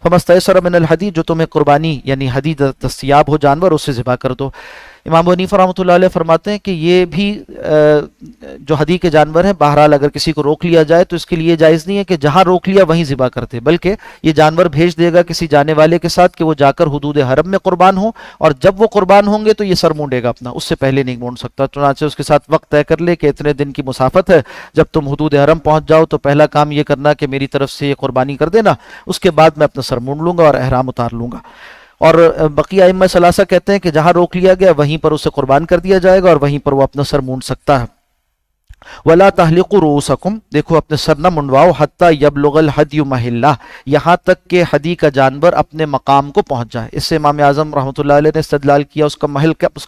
فمستیسر من الہدی، جو تمہیں قربانی یعنی ہدی دستیاب ہو جانور اسے ذبح کر دو۔ امام حنیفہ رحمۃ اللہ علیہ فرماتے ہیں کہ یہ بھی جو ہدی کے جانور ہیں، بہرحال اگر کسی کو روک لیا جائے تو اس کے لیے جائز نہیں ہے کہ جہاں روک لیا وہیں ذبح کرتے، بلکہ یہ جانور بھیج دے گا کسی جانے والے کے ساتھ کہ وہ جا کر حدود حرم میں قربان ہو، اور جب وہ قربان ہوں گے تو یہ سر مونڈے گا اپنا، اس سے پہلے نہیں مونڈ سکتا۔ چنانچہ اس کے ساتھ وقت طے کر لے کہ اتنے دن کی مسافت ہے، جب تم حدود حرم پہنچ جاؤ تو پہلا کام یہ کرنا کہ میری طرف سے یہ قربانی کر دینا، اس کے بعد میں اپنا سر مونڈ لوں گا اور احرام اتار لوں گا۔ اور بقیہ ائمہ ثلاثہ کہتے ہیں کہ جہاں روک لیا گیا وہیں پر اسے قربان کر دیا جائے گا اور وہیں پر وہ اپنا سر مونڈ سکتا ہے۔ وَلَا تَحْلِقُوا رُؤُوسَكُمْ، دیکھو اپنے سر نہ منڈواؤ، حَتَّى يَبْلُغَ الْحَدْيُ مَحِلَّهُ، یہاں تک کہ ہدی کا جانور اپنے مقام کو پہنچ جائے۔ اس سے امام اعظم رحمۃ اللہ علیہ نے استدلال کیا اس کا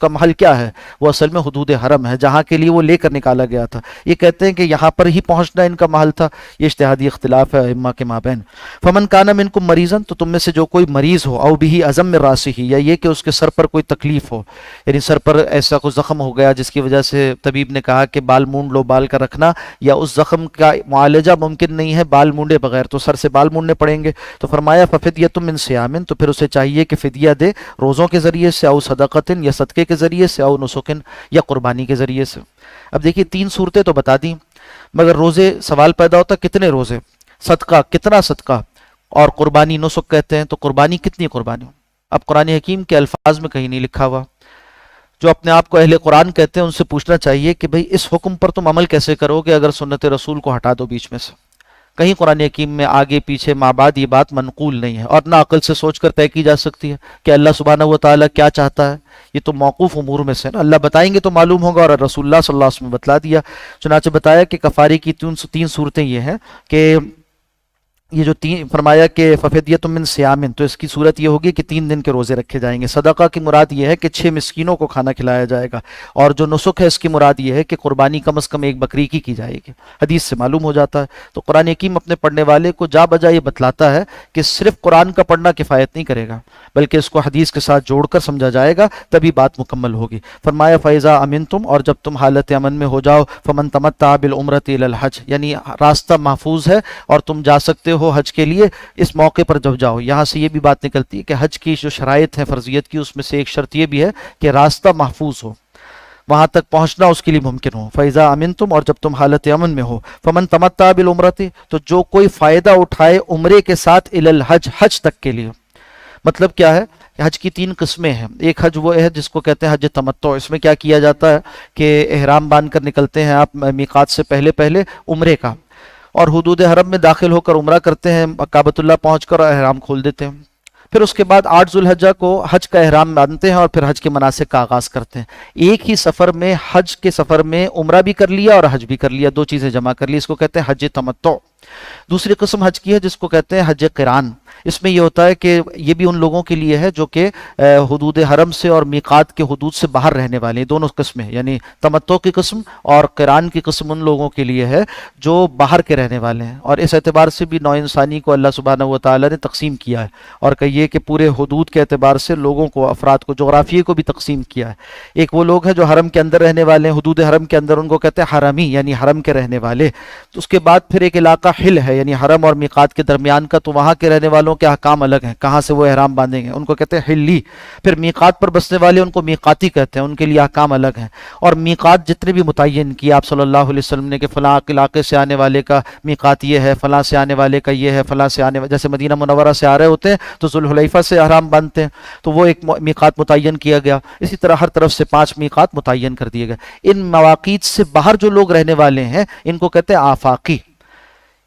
محل کیا ہے، وہ اصل میں حدود حرم ہے جہاں کے لیے وہ لے کر نکالا گیا تھا۔ یہ کہتے ہیں کہ یہاں پر ہی پہنچنا ان کا محل تھا، یہ اجتہادی اختلاف ہے ائمہ کے مابین۔ فمن کان منکم مریضا، تو تم میں سے جو کوئی مریض ہو، او بہ اذى من راسہ، یا یہ کہ اس کے سر پر کوئی تکلیف ہو، یعنی سر پر ایسا کوئی زخم ہو گیا جس کی وجہ سے طبیب نے کہا کہ بال مونڈ لو، بال کا رکھنا، یا اس زخم کا معالجہ ممکن نہیں ہے بال مونڈے بغیر، تو سر سے بال مونڈنے پڑیں گے۔ تو فرمایا ففدیۃ من صیام، تو پھر اسے چاہیے کہ فدیہ دے روزوں کے ذریعے سے، او صدقۃ، یا صدقے کے ذریعے سے، او نسک، یا قربانی کے ذریعے سے۔ اب دیکھیے تین صورتیں تو بتا دیں، مگر روزے سوال پیدا ہوتا کتنے روزے، صدقہ کتنا صدقہ، اور قربانی نسک کہتے ہیں تو قربانی کتنی قربانی۔ اب قرآن حکیم کے الفاظ میں کہیں نہیں لکھا ہوا، جو اپنے آپ کو اہل قرآن کہتے ہیں ان سے پوچھنا چاہیے کہ بھئی اس حکم پر تم عمل کیسے کرو گے اگر سنت رسول کو ہٹا دو بیچ میں سے۔ کہیں قرآن حکیم میں آگے پیچھے ماں بعد یہ بات منقول نہیں ہے، اور نہ عقل سے سوچ کر طے کی جا سکتی ہے کہ اللہ سبحانہ و تعالیٰ کیا چاہتا ہے. یہ تو موقوف امور میں سے نا، اللہ بتائیں گے تو معلوم ہوگا، اور رسول اللہ صلی اللہ علیہ وسلم نے بتلا دیا. چنانچہ بتایا کہ کفارے کی تین صورتیں یہ ہیں کہ یہ جو فرمایا کہ ففدیۃ من صیام، تو اس کی صورت یہ ہوگی کہ 3 دن کے روزے رکھے جائیں گے. صدقہ کی مراد یہ ہے کہ 6 مسکینوں کو کھانا کھلایا جائے گا. اور جو نسک ہے اس کی مراد یہ ہے کہ قربانی کم از کم 1 بکری کی جائے گی. حدیث سے معلوم ہو جاتا ہے. تو قرآن حکیم اپنے پڑھنے والے کو جا بجا یہ بتلاتا ہے کہ صرف قرآن کا پڑھنا کفایت نہیں کرے گا، بلکہ اس کو حدیث کے ساتھ جوڑ کر سمجھا جائے گا، تبھی بات مکمل ہوگی. فرمایا فَإِذَا أَمِنْتُمْ، اور جب تم حالت امن میں ہو جاؤ، فَمَنْ تَمَتَّعَ بِالْعُمْرَةِ إِلَى الْحَجِّ، یعنی راستہ محفوظ ہے اور تم جا سکتے ہو حج کے لیے اس موقع پر جب جاؤ. یہاں سے یہ بھی بات نکلتی ہے کہ حج کی جو شرائط ہیں فرضیت کی، اس میں سے ایک شرط یہ بھی ہے کہ راستہ محفوظ ہو، وہاں تک پہنچنا اس کے لیے ممکن ہو. فَإِذَا أَمِنْتُمْ، اور جب تم حالت امن میں ہو. فَمَنْ تَمَتَّعَ بِالْعُمْرَةِ، تو جو کوئی فائدہ اٹھائے عمرے کے ساتھ إِلَى الْحَجِّ، حج تک کے لیے. مطلب کیا ہے؟ حج کی 3 قسمیں ہیں. ایک حج وہ ہے جس کو کہتے ہیں حج تمتع. اس میں کیا کیا جاتا ہے کہ احرام باندھ کر نکلتے ہیں آپ میقات سے پہلے عمرے کا، اور حدود حرم میں داخل ہو کر عمرہ کرتے ہیں، کعبۃ اللہ پہنچ کر احرام کھول دیتے ہیں. پھر اس کے بعد 8 ذو الحجہ کو حج کا احرام باندھتے ہیں اور پھر حج کے مناسک کا آغاز کرتے ہیں. ایک ہی سفر میں، حج کے سفر میں عمرہ بھی کر لیا اور حج بھی کر لیا، 2 چیزیں جمع کر لی. اس کو کہتے ہیں حج تمتع. دوسری قسم حج کی ہے جس کو کہتے ہیں حج قران. اس میں یہ ہوتا ہے کہ یہ بھی ان لوگوں کے لیے ہے جو کہ حدود حرم سے اور میقات کے حدود سے باہر رہنے والے ہیں. دونوں قسمیں، یعنی تمتع کی قسم اور قران کی قسم ان لوگوں کے لیے ہے جو باہر کے رہنے والے ہیں. اور اس اعتبار سے بھی نوع انسانی کو اللہ سبحانہ و تعالی نے تقسیم کیا ہے، اور کہیے کہ پورے حدود کے اعتبار سے لوگوں کو، افراد کو، جغرافیے کو بھی تقسیم کیا ہے. ایک وہ لوگ ہیں جو حرم کے اندر رہنے والے ہیں، حدود حرم کے اندر، ان کو کہتے ہیں حرمی، یعنی حرم کے رہنے والے. تو اس کے بعد پھر ایک علاقہ حل ہے، یعنی حرم اور میقات کے درمیان کا، تو وہاں کے رہنے والوں کے احکام الگ ہیں، کہاں سے وہ احرام باندھیں گے، ان کو کہتے ہیں حلی. پھر میقات پر بسنے والے ان کو میقاتی کہتے ہیں، ان کے لیے احکام الگ ہیں. اور میقات جتنے بھی متعین کیے آپ صلی اللہ علیہ وسلم نے کہ فلاں علاقے سے آنے والے کا میقات یہ ہے، فلاں سے آنے والے کا یہ ہے، فلاں سے آنے جیسے مدینہ منورہ سے آ رہے ہوتے ہیں تو ذوالحلیفہ سے احرام باندھتے ہیں، تو وہ ایک میقات متعین کیا گیا. اسی طرح ہر طرف سے 5 میقات متعین کر دیے گئے. ان مواقیت سے باہر جو لوگ رہنے والے ہیں ان کو کہتے ہیں آفاقی.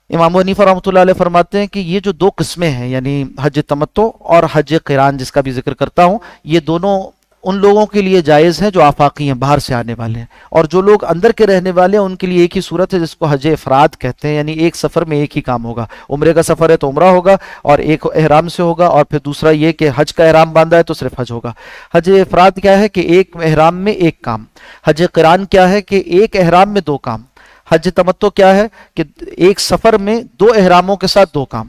امام حنیفہ رحمۃ اللہ علیہ فرماتے ہیں کہ یہ جو 2 قسمیں ہیں، یعنی حج تمتع اور حج قران جس کا بھی ذکر کرتا ہوں، یہ دونوں ان لوگوں کے لیے جائز ہیں جو آفاقی ہیں، باہر سے آنے والے ہیں. اور جو لوگ اندر کے رہنے والے ہیں ان کے لیے ایک ہی صورت ہے جس کو حج افراد کہتے ہیں، یعنی ایک سفر میں ایک ہی کام ہوگا. عمرے کا سفر ہے تو عمرہ ہوگا اور ایک احرام سے ہوگا، اور پھر دوسرا یہ کہ حج کا احرام باندھا ہے تو صرف حج ہوگا. حج افراد کیا ہے کہ ایک احرام میں ایک کام. حج قران کیا ہے کہ ایک احرام میں 2 کام. حج تمتع کیا ہے کہ ایک سفر میں 2 احراموں کے ساتھ 2 کام.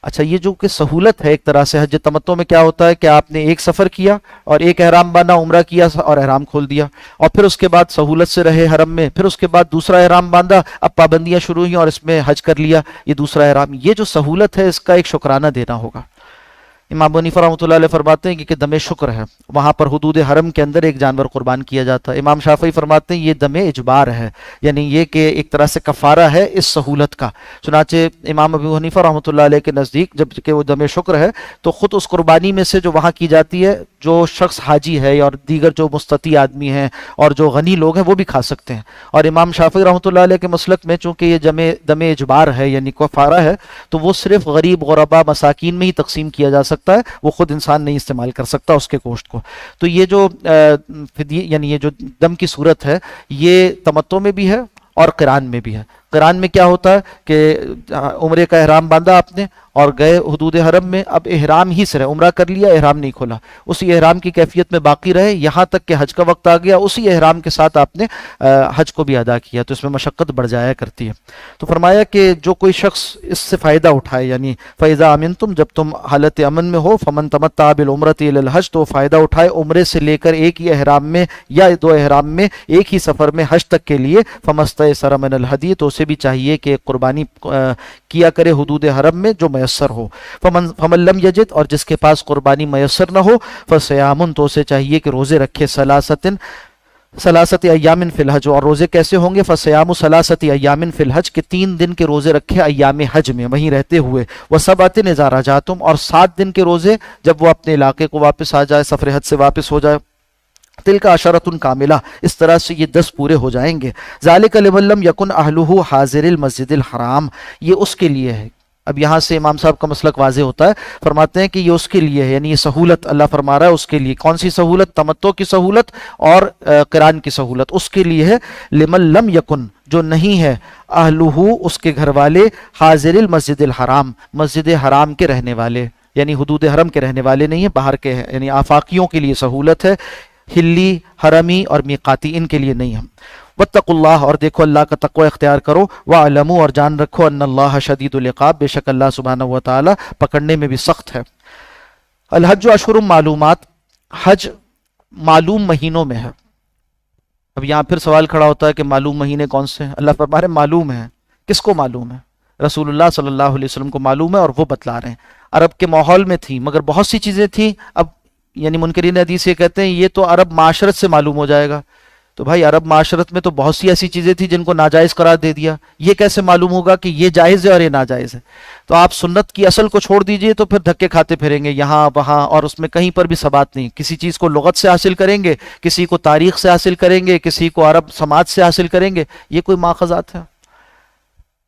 اچھا، یہ جو کہ سہولت ہے ایک طرح سے، حج تمتع میں کیا ہوتا ہے کہ آپ نے ایک سفر کیا اور ایک احرام باندھا، عمرہ کیا اور احرام کھول دیا، اور پھر اس کے بعد سہولت سے رہے حرم میں، پھر اس کے بعد دوسرا احرام باندھا، اب پابندیاں شروع ہوئیں اور اس میں حج کر لیا، یہ دوسرا احرام. یہ جو سہولت ہے اس کا ایک شکرانہ دینا ہوگا. امام حنیفہ رحمۃ اللہ علیہ فرماتے ہیں کہ دم شکر ہے، وہاں پر حدود حرم کے اندر ایک جانور قربان کیا جاتا ہے. امام شافعی فرماتے ہیں یہ دم اجبار ہے، یعنی یہ کہ ایک طرح سے کفارہ ہے اس سہولت کا. چنانچہ امام ابو حنیفہ رحمۃ اللہ علیہ کے نزدیک جب کہ وہ دم شکر ہے تو خود اس قربانی میں سے جو وہاں کی جاتی ہے، جو شخص حاجی ہے اور دیگر جو مستطیع آدمی ہیں اور جو غنی لوگ ہیں وہ بھی کھا سکتے ہیں. اور امام شافعی رحمۃ اللہ علیہ کے مسلک میں چونکہ یہ دم اجبار ہے یعنی کفارہ ہے، تو وہ صرف غریب، غربا، مساکین میں ہی تقسیم کیا جا سکتا ہے، وہ خود انسان نہیں استعمال کر سکتا اس کے گوشت کو. تو یہ جو فدیہ یعنی یہ جو دم کی صورت ہے یہ تمتع میں بھی ہے اور قران میں بھی ہے. قران میں کیا ہوتا ہے کہ عمرے کا احرام باندھا آپ نے اور گئے حدود حرم میں، اب احرام ہی سے رہے، عمرہ کر لیا، احرام نہیں کھولا، اسی احرام کی کیفیت میں باقی رہے یہاں تک کہ حج کا وقت آ گیا، اسی احرام کے ساتھ آپ نے حج کو بھی ادا کیا، تو اس میں مشقت بڑھ جایا کرتی ہے. تو فرمایا کہ جو کوئی شخص اس سے فائدہ اٹھائے، یعنی فَإِذَا أَمِنْتُمْ، جب تم حالت امن میں ہو، فَمَنْ تَمَتَّعَ بِالْعُمْرَةِ إِلَى الْحَجِّ، تو فائدہ اٹھائے عمرے سے لے کر ایک ہی احرام میں یا 2 احرام میں ایک ہی سفر میں حج تک کے لیے، فَمَسْتَيْسَرَ مِنَ الْهَدْيِ، تو اسے بھی چاہیے کہ قربانی کیا کرے حدود حرم میں جو میسر ہو. فمن لم یجد، اور جس کے پاس قربانی میسر نہ ہو، فصیام، تو اسے چاہیے کہ روزے رکھے ثلاثت ایام فی الحج. اور روزے کیسے ہوں گے؟ فصیام ثلاثت ایام فی الحج، کہ 3 دن کے روزے رکھے ایام حج میں وہیں رہتے ہوئے. وسبعۃ اذا رجعتم، اور 7 دن کے روزے جب وہ اپنے علاقے کو واپس آ جائے، سفر حج سے واپس ہو جائے. تلک عشرۃ کاملہ، اس طرح سے یہ 10 پورے ہو جائیں گے. ذالک لمن لم یکن اہلہ حاضر المسجد الحرام، یہ اس کے لیے ہے. اب یہاں سے امام صاحب کا مسلک واضح ہوتا ہے، فرماتے ہیں کہ یہ اس کے لیے ہے، یعنی یہ سہولت اللہ فرما رہا ہے اس کے لیے. کون سی سہولت؟ تمتع کی سہولت اور قران کی سہولت اس کے لیے ہے. لمن لم یکن، جو نہیں ہے، اہلہ اس کے گھر والے، حاضر المسجد الحرام مسجد حرام کے رہنے والے، یعنی حدود حرم کے رہنے والے نہیں ہیں، باہر کے ہیں، یعنی آفاقیوں کے لیے سہولت ہے، ہلی، حرمی اور میقاتی ان کے لیے نہیں ہے. واتقوا اللہ، اور دیکھو اللہ کا تقوی اختیار کرو. وَاعْلَمُوا، اور جان رکھو، ان اللہ شدید العقاب، بے شک اللہ سبحانہ و تعالی پکڑنے میں بھی سخت ہے. الحج اشہر معلومات، حج معلوم مہینوں میں ہے. اب یہاں پھر سوال کھڑا ہوتا ہے کہ معلوم مہینے کون سے ہیں؟ اللہ فرما رہے ہیں معلوم ہے. کس کو معلوم ہے؟ رسول اللہ صلی اللہ علیہ وسلم کو معلوم ہے، اور وہ بتلا رہے ہیں. عرب کے ماحول میں تھی مگر بہت سی چیزیں تھیں. اب یعنی منکرین حدیث یہ کہتے ہیں یہ تو عرب معاشرت سے معلوم ہو جائے گا. تو بھائی عرب معاشرت میں تو بہت سی ایسی چیزیں تھیں جن کو ناجائز قرار دے دیا، یہ کیسے معلوم ہوگا کہ یہ جائز ہے اور یہ ناجائز ہے؟ تو آپ سنت کی اصل کو چھوڑ دیجئے تو پھر دھکے کھاتے پھریں گے یہاں وہاں، اور اس میں کہیں پر بھی ثبات نہیں. کسی چیز کو لغت سے حاصل کریں گے، کسی کو تاریخ سے حاصل کریں گے، کسی کو عرب سماج سے حاصل کریں گے. یہ کوئی ماخذات ہے؟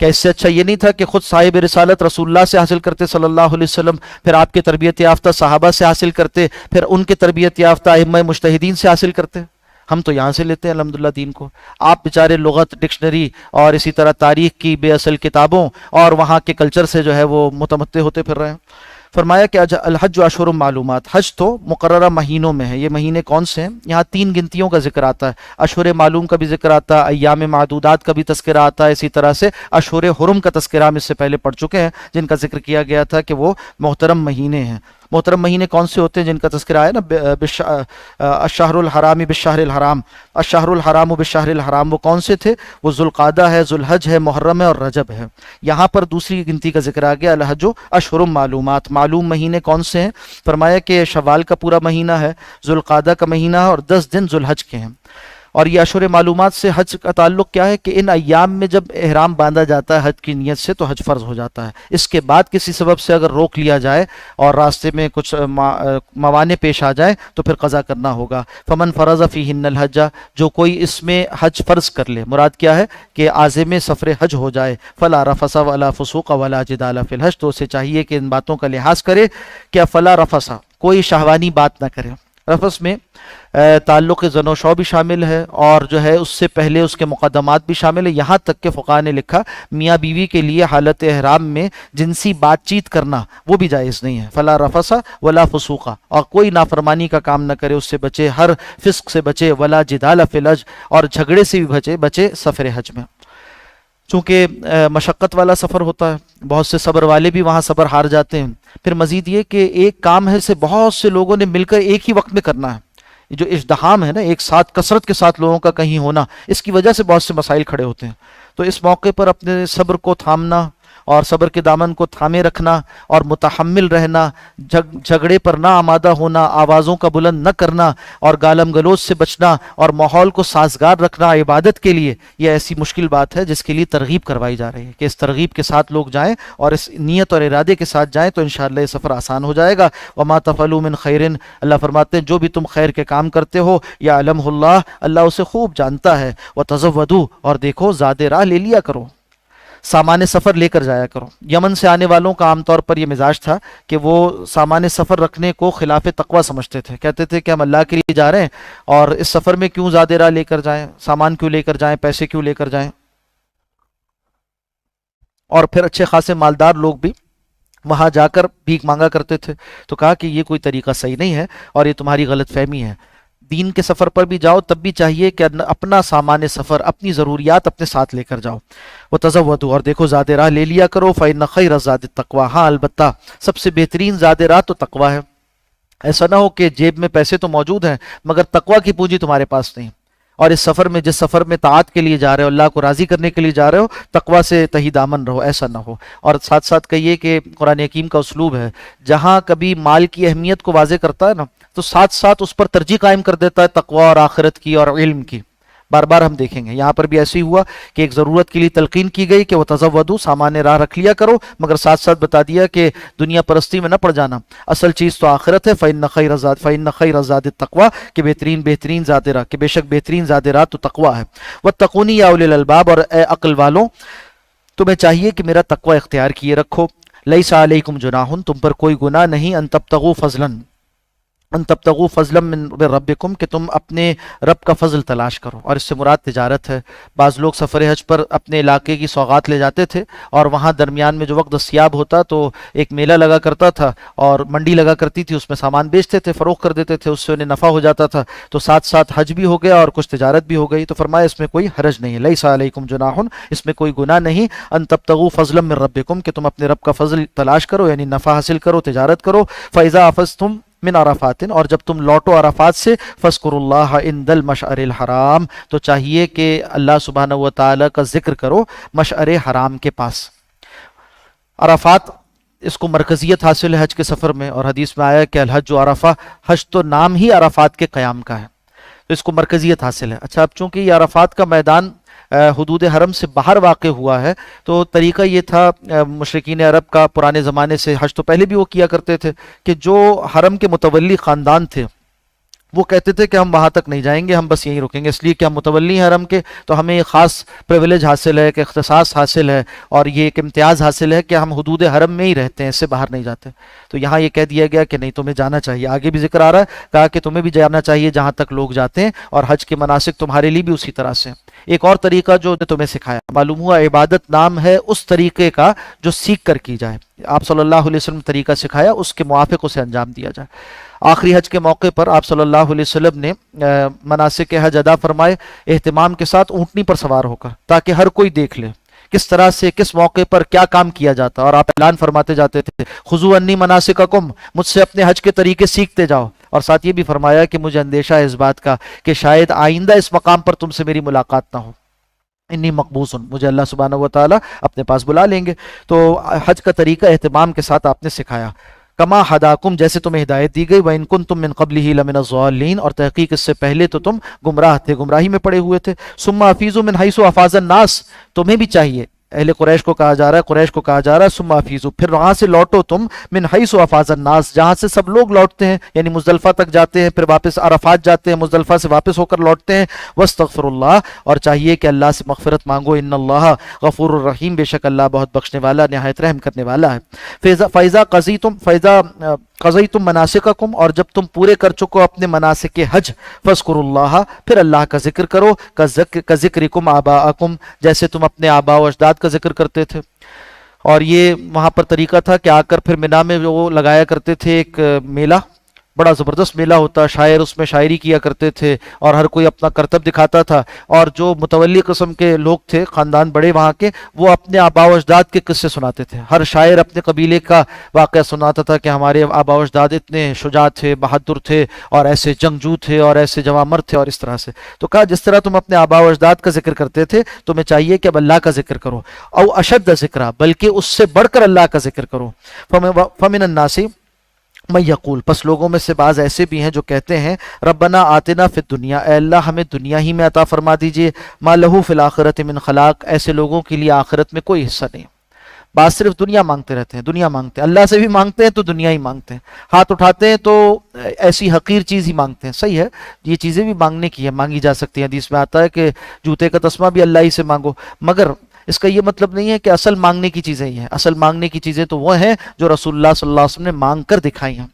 کہ اس سے اچھا یہ نہیں تھا کہ خود صاحب رسالت رسول اللہ سے حاصل کرتے صلی اللہ علیہ وسلم، پھر آپ کے تربیت یافتہ صحابہ سے حاصل کرتے، پھر ان کے تربیت یافتہ ائمہ مجتہدین سے حاصل کرتے؟ ہم تو یہاں سے لیتے ہیں الحمدللہ دین کو. آپ بیچارے لغت، ڈکشنری اور اسی طرح تاریخ کی بے اصل کتابوں اور وہاں کے کلچر سے جو ہے وہ متمتع ہوتے پھر رہے ہیں. فرمایا کہ الحج اشہر معلومات، حج تو مقررہ مہینوں میں ہے. یہ مہینے کون سے ہیں؟ یہاں 3 گنتیوں کا ذکر آتا ہے. اشہر معلوم کا بھی ذکر آتا ہے، ایام معدودات کا بھی تذکرہ آتا ہے، اسی طرح سے اشہر حرم کا تذکرہ ہم اس سے پہلے پڑھ چکے ہیں، جن کا ذکر کیا گیا تھا کہ وہ محترم مہینے ہیں. محترم مہینے کون سے ہوتے ہیں جن کا تذکرہ آیا نا؟ الشہر الحرام بالشہر الحرام، الشہر الحرام بالشہر الحرام. وہ کون سے تھے؟ وہ ذوالقعدہ ہے، ذوالحج ہے، محرم ہے اور رجب ہے. یہاں پر دوسری گنتی کا ذکر آ گیا، الحج اشہر معلومات. معلوم مہینے کون سے ہیں؟ فرمایا کہ شوال کا پورا مہینہ ہے، ذوالقعدہ کا مہینہ ہے، اور 10 دن ذوالحج کے ہیں. اور یہ اشہر معلومات سے حج کا تعلق کیا ہے کہ ان ایام میں جب احرام باندھا جاتا ہے حج کی نیت سے تو حج فرض ہو جاتا ہے. اس کے بعد کسی سبب سے اگر روک لیا جائے اور راستے میں کچھ موانع پیش آ جائے تو پھر قضا کرنا ہوگا. فمن فرض فیہن الحج، جو کوئی اس میں حج فرض کر لے، مراد کیا ہے کہ عازم سفر حج ہو جائے، فلا رفث ولا فسوق ولا جدال فی الحج، تو اسے چاہیے کہ ان باتوں کا لحاظ کرے. کیا فلا رفث، کوئی شہوانی بات نہ کرے. رفث میں تعلق زن و شو بھی شامل ہے، اور جو ہے اس سے پہلے اس کے مقدمات بھی شامل ہے. یہاں تک کہ فقہاء نے لکھا میاں بیوی کے لیے حالت احرام میں جنسی بات چیت کرنا وہ بھی جائز نہیں ہے. فلا رفث ولا فسوق، اور کوئی نافرمانی کا کام نہ کرے، اس سے بچے، ہر فسق سے بچے. ولا جدال فی الحج، اور جھگڑے سے بھی بچے سفر حج میں. چونکہ مشقت والا سفر ہوتا ہے، بہت سے صبر والے بھی وہاں صبر ہار جاتے ہیں. پھر مزید یہ کہ ایک کام ہے سے بہت سے لوگوں نے مل کر ایک ہی وقت میں کرنا ہے. جو ازدحام ہے نا، ایک ساتھ کثرت کے ساتھ لوگوں کا کہیں ہونا، اس کی وجہ سے بہت سے مسائل کھڑے ہوتے ہیں. تو اس موقع پر اپنے صبر کو تھامنا اور صبر کے دامن کو تھامے رکھنا اور متحمل رہنا، جھگڑے پر نہ آمادہ ہونا، آوازوں کا بلند نہ کرنا اور گالم گلوچ سے بچنا اور ماحول کو سازگار رکھنا عبادت کے لیے، یہ ایسی مشکل بات ہے جس کے لیے ترغیب کروائی جا رہی ہے کہ اس ترغیب کے ساتھ لوگ جائیں اور اس نیت اور ارادے کے ساتھ جائیں تو انشاءاللہ یہ سفر آسان ہو جائے گا. وما تفعلوا من خیر، اللہ فرماتے ہیں جو بھی تم خیر کے کام کرتے ہو یعلمہ اللہ، اللہ اسے خوب جانتا ہے. وتزودوا، اور دیکھو زاد راہ لے لیا کرو، سامان سفر لے کر جایا کرو. یمن سے آنے والوں کا عام طور پر یہ مزاج تھا کہ وہ سامان سفر رکھنے کو خلاف تقوی سمجھتے تھے. کہتے تھے کہ ہم اللہ کے لیے جا رہے ہیں اور اس سفر میں کیوں زیادہ راہ لے کر جائیں، سامان کیوں لے کر جائیں، پیسے کیوں لے کر جائیں. اور پھر اچھے خاصے مالدار لوگ بھی وہاں جا کر بھیک مانگا کرتے تھے. تو کہا کہ یہ کوئی طریقہ صحیح نہیں ہے اور یہ تمہاری غلط فہمی ہے. دین کے سفر پر بھی جاؤ تب بھی چاہیے کہ اپنا سامان سفر، اپنی ضروریات اپنے ساتھ لے کر جاؤ. وتزودوا، اور دیکھو زاد راہ لے لیا کرو. فإن خیر الزاد التقوی، ہاں البتہ سب سے بہترین زاد راہ تو تقوی ہے. ایسا نہ ہو کہ جیب میں پیسے تو موجود ہیں مگر تقوی کی پونجی تمہارے پاس نہیں، اور اس سفر میں جس سفر میں طاعت کے لیے جا رہے ہو، اللہ کو راضی کرنے کے لیے جا رہے ہو، تقوی سے تہی دامن رہو، ایسا نہ ہو. اور ساتھ ساتھ کہیے کہ قرآن حکیم کا اسلوب ہے، جہاں کبھی مال کی اہمیت کو واضح کرتا ہے نا تو ساتھ ساتھ اس پر ترجیح قائم کر دیتا ہے تقوی اور آخرت کی اور علم کی. بار بار ہم دیکھیں گے یہاں پر بھی ایسے ہی ہوا کہ ایک ضرورت کے لیے تلقین کی گئی کہ وہ تزودو سامان راہ رکھ لیا کرو، مگر ساتھ ساتھ بتا دیا کہ دنیا پرستی میں نہ پڑ جانا، اصل چیز تو آخرت ہے۔ فإن خیر الزاد التقوی، کہ بہترین زاد راہ، کہ بے شک بہترین زاد راہ تو تقوی ہے۔ واتقونی یا اولی الالباب، اور اے عقل والوں تمہیں چاہیے کہ میرا تقوی اختیار کیے رکھو۔ لیس علیکم جناح، تم پر کوئی گناہ نہیں، ان تبتغوا فضلا من ربکم، کہ تم اپنے رب کا فضل تلاش کرو، اور اس سے مراد تجارت ہے۔ بعض لوگ سفر حج پر اپنے علاقے کی سوغات لے جاتے تھے، اور وہاں درمیان میں جو وقت دستیاب ہوتا تو ایک میلہ لگا کرتا تھا اور منڈی لگا کرتی تھی، اس میں سامان بیچتے تھے، فروخت کر دیتے تھے، اس سے انہیں نفع ہو جاتا تھا، تو ساتھ ساتھ حج بھی ہو گیا اور کچھ تجارت بھی ہو گئی۔ تو فرمایا اس میں کوئی حرج نہیں ہے، لیس علیکم جناح، اس میں کوئی گناہ نہیں، ان تبتغوا فضلا من ربکم، کہ تم اپنے رب کا فضل تلاش کرو، یعنی نفع حاصل کرو، تجارت کرو۔ فاذا افضتم من عرفات، اور جب تم لوٹو عرفات سے، فاذکروا اللہ عند المشعر الحرام، تو چاہیے کہ اللہ سبحانہ و تعالی کا ذکر کرو مشعر حرام کے پاس۔ عرفات اس کو مرکزیت حاصل ہے حج کے سفر میں، اور حدیث میں آیا کہ الحج و عرفہ، حج تو نام ہی عرفات کے قیام کا ہے، تو اس کو مرکزیت حاصل ہے۔ اچھا، اب چونکہ یہ عرفات کا میدان حدود حرم سے باہر واقع ہوا ہے، تو طریقہ یہ تھا مشرکین عرب کا پرانے زمانے سے، حج تو پہلے بھی وہ کیا کرتے تھے، کہ جو حرم کے متولی خاندان تھے وہ کہتے تھے کہ ہم وہاں تک نہیں جائیں گے، ہم بس یہیں رکیں گے، اس لیے کہ ہم متولی ہیں حرم کے، تو ہمیں ایک خاص پریویلیج حاصل ہے، ایک اختصاص حاصل ہے، اور یہ ایک امتیاز حاصل ہے کہ ہم حدود حرم میں ہی رہتے ہیں، اس سے باہر نہیں جاتے۔ تو یہاں یہ کہہ دیا گیا کہ نہیں، تمہیں جانا چاہیے، آگے بھی ذکر آ رہا ہے، کہا کہ تمہیں بھی جانا چاہیے جہاں تک لوگ جاتے ہیں، اور حج کے مناسک تمہارے لیے بھی اسی طرح سے۔ ایک اور طریقہ جو تمہیں سکھایا، معلوم ہوا عبادت نام ہے اس طریقے کا جو سیکھ کر کی جائے، آپ صلی اللہ علیہ وسلم طریقہ سکھایا، اس کے موافق اسے انجام دیا جائے۔ آخری حج کے موقع پر آپ صلی اللہ علیہ وسلم نے مناسک حج ادا فرمائے اہتمام کے ساتھ اونٹنی پر سوار ہو کر، تاکہ ہر کوئی دیکھ لے کس طرح سے کس موقع پر کیا کام کیا جاتا، اور آپ اعلان فرماتے جاتے تھے خذوا انی مناسککم، مجھ سے اپنے حج کے طریقے سیکھتے جاؤ، اور ساتھ یہ بھی فرمایا کہ مجھے اندیشہ ہے اس بات کا کہ شاید آئندہ اس مقام پر تم سے میری ملاقات نہ ہو، انی مقبوض، مجھے اللہ سبحانہ و تعالیٰ اپنے پاس بلا لیں گے۔ تو حج کا طریقہ اہتمام کے ساتھ آپ نے سکھایا۔ کما ہداکم، جیسے تمہیں ہدایت دی گئی، وَإِن كُنتُم مِّن قَبْلِهِ لَمِنَ الضَّالِّينَ، اور تحقیق اس سے پہلے تو تم گمراہ تھے، گمراہی میں پڑے ہوئے تھے۔ ثُمَّ أَفِيضُوا مِنْ حَيْثُ أَفَاضَ النَّاسُ، تمہیں بھی چاہیے، اہل قریش کو کہا جا رہا ہے، قریش کو کہا جا رہا ہے ثم افیضوا، پھر وہاں سے لوٹو تم، من حیث افاض الناس، جہاں سے سب لوگ لوٹتے ہیں، یعنی مزدلفہ تک جاتے ہیں، پھر واپس عرفات جاتے ہیں، مزدلفہ سے واپس ہو کر لوٹتے ہیں۔ واستغفر اللہ، اور چاہیے کہ اللہ سے مغفرت مانگو، ان اللہ غفور الرحیم، بے شک اللہ بہت بخشنے والا نہایت رحم کرنے والا ہے۔ فیضا قضیتم مناسککم، اور جب تم پورے کر چکو اپنے مناسک حج، فاذکروا اللہ، پھر اللہ کا ذکر کرو، کذکرکم آباءکم، جیسے تم اپنے آباء و اجداد کا ذکر کرتے تھے۔ اور یہ وہاں پر طریقہ تھا کہ آ کر پھر مینا میں وہ لگایا کرتے تھے ایک میلہ، بڑا زبردست میلہ ہوتا، شاعر اس میں شاعری کیا کرتے تھے، اور ہر کوئی اپنا کرتب دکھاتا تھا، اور جو متولی قسم کے لوگ تھے، خاندان بڑے وہاں کے، وہ اپنے آباء و اجداد کے قصے سناتے تھے، ہر شاعر اپنے قبیلے کا واقعہ سناتا تھا کہ ہمارے آباء و اجداد اتنے شجاع تھے، بہادر تھے، اور ایسے جنگجو تھے، اور ایسے جواں مرد تھے، اور اس طرح سے۔ تو کہا جس طرح تم اپنے آباء و اجداد کا ذکر کرتے تھے، تمہیں چاہیے کہ اب اللہ کا ذکر کرو، او اشد ذکرہ، بلکہ اس سے بڑھ کر اللہ کا ذکر کرو۔ فمن الناس میں یقول، پس لوگوں میں سے بعض ایسے بھی ہیں جو کہتے ہیں ربنا آتنا فی الدنیا، اے اللہ ہمیں دنیا ہی میں عطا فرما دیجئے، ما لہو فی الآخرۃ من خلاق، ایسے لوگوں کے لیے آخرت میں کوئی حصہ نہیں۔ بعض صرف دنیا مانگتے رہتے ہیں، دنیا مانگتے ہیں، اللہ سے بھی مانگتے ہیں تو دنیا ہی مانگتے ہیں، ہاتھ اٹھاتے ہیں تو ایسی حقیر چیز ہی مانگتے ہیں۔ صحیح ہے، یہ چیزیں بھی مانگنے کی ہے، مانگی جا سکتی ہیں، حدیث میں آتا ہے کہ جوتے کا تسمہ بھی اللہ ہی سے مانگو، مگر اس کا یہ مطلب نہیں ہے کہ اصل مانگنے کی چیزیں ہی ہیں۔ اصل مانگنے کی چیزیں تو وہ ہیں جو رسول اللہ صلی اللہ علیہ وسلم نے مانگ کر دکھائی ہیں۔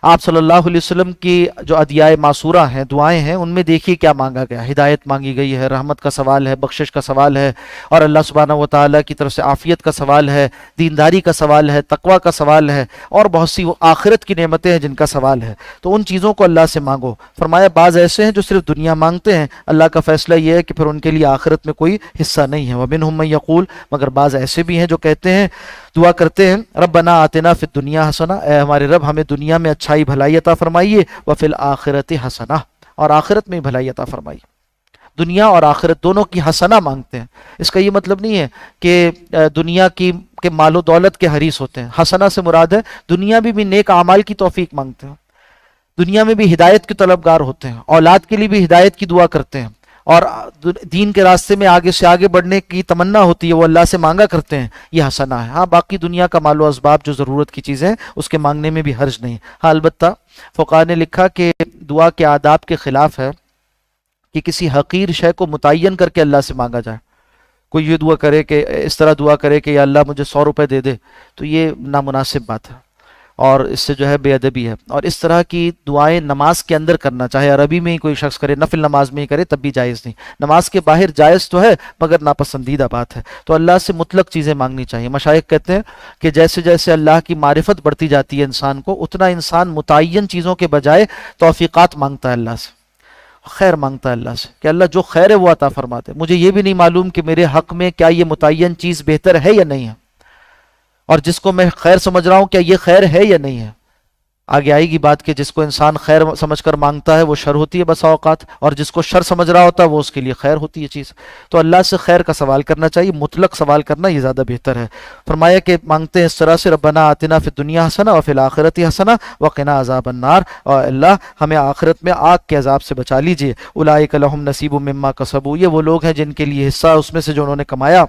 آپ صلی اللہ علیہ وسلم کی جو ادعیائے معصورہ ہیں، دعائیں ہیں، ان میں دیکھیے کیا مانگا گیا، ہدایت مانگی گئی ہے، رحمت کا سوال ہے، بخشش کا سوال ہے، اور اللہ سبحانہ و تعالیٰ کی طرف سے عافیت کا سوال ہے، دینداری کا سوال ہے، تقوی کا سوال ہے، اور بہت سی آخرت کی نعمتیں ہیں جن کا سوال ہے۔ تو ان چیزوں کو اللہ سے مانگو۔ فرمایا بعض ایسے ہیں جو صرف دنیا مانگتے ہیں، اللہ کا فیصلہ یہ ہے کہ پھر ان کے لیے آخرت میں کوئی حصہ نہیں ہے۔ وَمِنْهُم مَن یقول، مگر بعض ایسے بھی ہیں جو کہتے ہیں، دعا کرتے ہیں، ربنا آتنا فی الدنیا حسنہ، اے ہمارے رب ہمیں دنیا میں اچھائی بھلائی عطا فرمائیے، وفی الآخرۃ حسنہ، اور آخرت میں بھلائی عطا فرمائیے۔ دنیا اور آخرت دونوں کی حسنہ مانگتے ہیں۔ اس کا یہ مطلب نہیں ہے کہ دنیا کی کے مال و دولت کے حریص ہوتے ہیں، حسنہ سے مراد ہے دنیا میں بھی نیک اعمال کی توفیق مانگتے ہیں، دنیا میں بھی ہدایت کے طلبگار ہوتے ہیں، اولاد کے لیے بھی ہدایت کی دعا کرتے ہیں، اور دین کے راستے میں آگے سے آگے بڑھنے کی تمنا ہوتی ہے وہ اللہ سے مانگا کرتے ہیں، یہ حسنہ ہے۔ ہاں باقی دنیا کا مال و اسباب جو ضرورت کی چیزیں ہیں اس کے مانگنے میں بھی حرج نہیں۔ ہاں البتہ فقہاء نے لکھا کہ دعا کے آداب کے خلاف ہے کہ کسی حقیر شے کو متعین کر کے اللہ سے مانگا جائے۔ کوئی یہ دعا کرے کہ اس طرح دعا کرے کہ یا اللہ مجھے 100 روپے دے دے، تو یہ نامناسب بات ہے اور اس سے جو ہے بے ادبی ہے۔ اور اس طرح کی دعائیں نماز کے اندر کرنا، چاہے عربی میں ہی کوئی شخص کرے، نفل نماز میں ہی کرے، تب بھی جائز نہیں۔ نماز کے باہر جائز تو ہے مگر ناپسندیدہ بات ہے۔ تو اللہ سے مطلق چیزیں مانگنی چاہیے۔ مشائخ کہتے ہیں کہ جیسے جیسے اللہ کی معرفت بڑھتی جاتی ہے انسان کو، اتنا انسان متعین چیزوں کے بجائے توفیقات مانگتا ہے اللہ سے، خیر مانگتا ہے اللہ سے کہ اللہ جو خیر ہے وہ عطا فرماتے۔ مجھے یہ بھی نہیں معلوم کہ میرے حق میں کیا یہ متعین چیز بہتر ہے یا نہیں ہے، اور جس کو میں خیر سمجھ رہا ہوں کیا یہ خیر ہے یا نہیں ہے۔ آگے آئے گی بات کہ جس کو انسان خیر سمجھ کر مانگتا ہے وہ شر ہوتی ہے بسا اوقات، اور جس کو شر سمجھ رہا ہوتا ہے وہ اس کے لیے خیر ہوتی ہے چیز۔ تو اللہ سے خیر کا سوال کرنا چاہیے، مطلق سوال کرنا یہ زیادہ بہتر ہے۔ فرمایا کہ مانگتے ہیں اس طرح سے ربنا آتنا فی الدنیا حسنہ وفی الآخرۃ حسنہ وقنا عذاب النار، اور اللہ ہمیں آخرت میں آگ کے عذاب سے بچا لیجئے۔ اولئک لہم نصیب مما کسبوا، یہ وہ لوگ ہیں جن کے لیے حصہ اس میں سے جو انہوں نے کمایا۔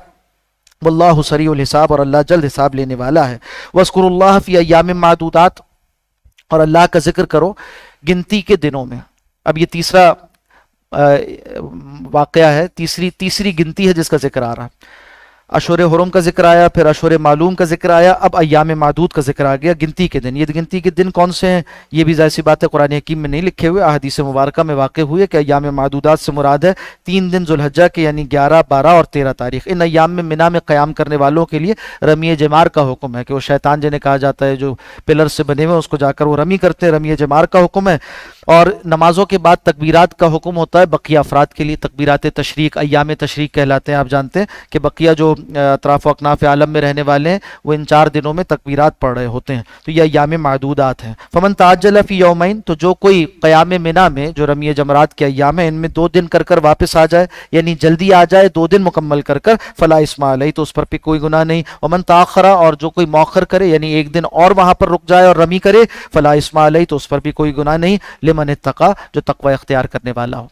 واللہ سریع الحساب، اور اللہ جلد حساب لینے والا ہے۔ وَاذْكُرُوا اللَّهَ فِي أَيَّامٍ معدودات، اور اللہ کا ذکر کرو گنتی کے دنوں میں۔ اب یہ تیسرا واقعہ ہے، تیسری گنتی ہے جس کا ذکر آ رہا ہے۔ اشہر حرم کا ذکر آیا، پھر اشہر معلوم کا ذکر آیا، اب ایام معدود کا ذکر آ گیا، گنتی کے دن۔ یہ گنتی کے دن کون سے ہیں یہ بھی ظاہر سی بات ہے قرآن حکیم میں نہیں لکھے ہوئے، احادیث مبارکہ میں واقع ہوئے کہ ایام معدودات سے مراد ہے 3 دن ذوالحجہ کے، یعنی 11، 12 اور 13 تاریخ۔ ان ایام میں منا میں قیام کرنے والوں کے لیے رمی جمار کا حکم ہے، کہ وہ شیطان جنہیں کہا جاتا ہے جو پلر سے بنے ہوئے اس کو جا کر وہ رمی کرتے ہیں، رمی جمار کا حکم ہے۔ اور نمازوں کے بعد تکبیرات کا حکم ہوتا ہے بقیہ افراد کے لیے، تکبیرات تشریق، ایام تشریق کہلاتے ہیں۔ آپ جانتے ہیں کہ بقیہ جو اطراف و اکناف عالم میں رہنے والے ہیں وہ ان 4 دنوں میں تکبیرات پڑھ رہے ہوتے ہیں، تو یہ ایام معدودات ہیں۔ فمن تعجل فی یومین، تو جو کوئی قیام منا میں جو رمی جمرات کے ایام ہیں ان میں 2 دن کر کر واپس آ جائے، یعنی جلدی آ جائے 2 دن مکمل کر کر، فلا اسم علیہ، تو اس پر بھی کوئی گناہ نہیں۔ ومن تاخر، اور جو کوئی مؤخر کرے یعنی 1 دن اور وہاں پر رک جائے اور رمی کرے، فلا اسم علیہ، تو اس پر بھی کوئی گناہ نہیں۔ لمن اتقی، جو تقوی اختیار کرنے والا ہو۔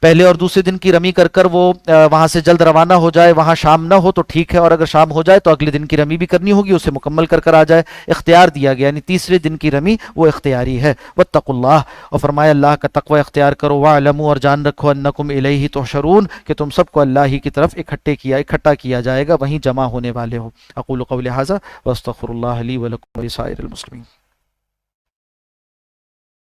پہلے اور دوسرے دن کی رمی کر کر وہ وہاں سے جلد روانہ ہو جائے، وہاں شام نہ ہو تو ٹھیک ہے، اور اگر شام ہو جائے تو اگلے دن کی رمی بھی کرنی ہوگی، اسے مکمل کر کر آ جائے۔ اختیار دیا گیا، یعنی تیسرے دن کی رمی وہ اختیاری ہے۔ واتقوا اللہ، اور فرمایا اللہ کا تقوی اختیار کرو۔ واعلموا، اور جان رکھو، انکم الیہ تحشرون، کہ تم سب کو اللہ ہی کی طرف اکٹھا کیا جائے گا، وہیں جمع ہونے والے ہو۔ اقول قولی ھذا واستغفر اللہ لی ولکم ولسائر المسلمین۔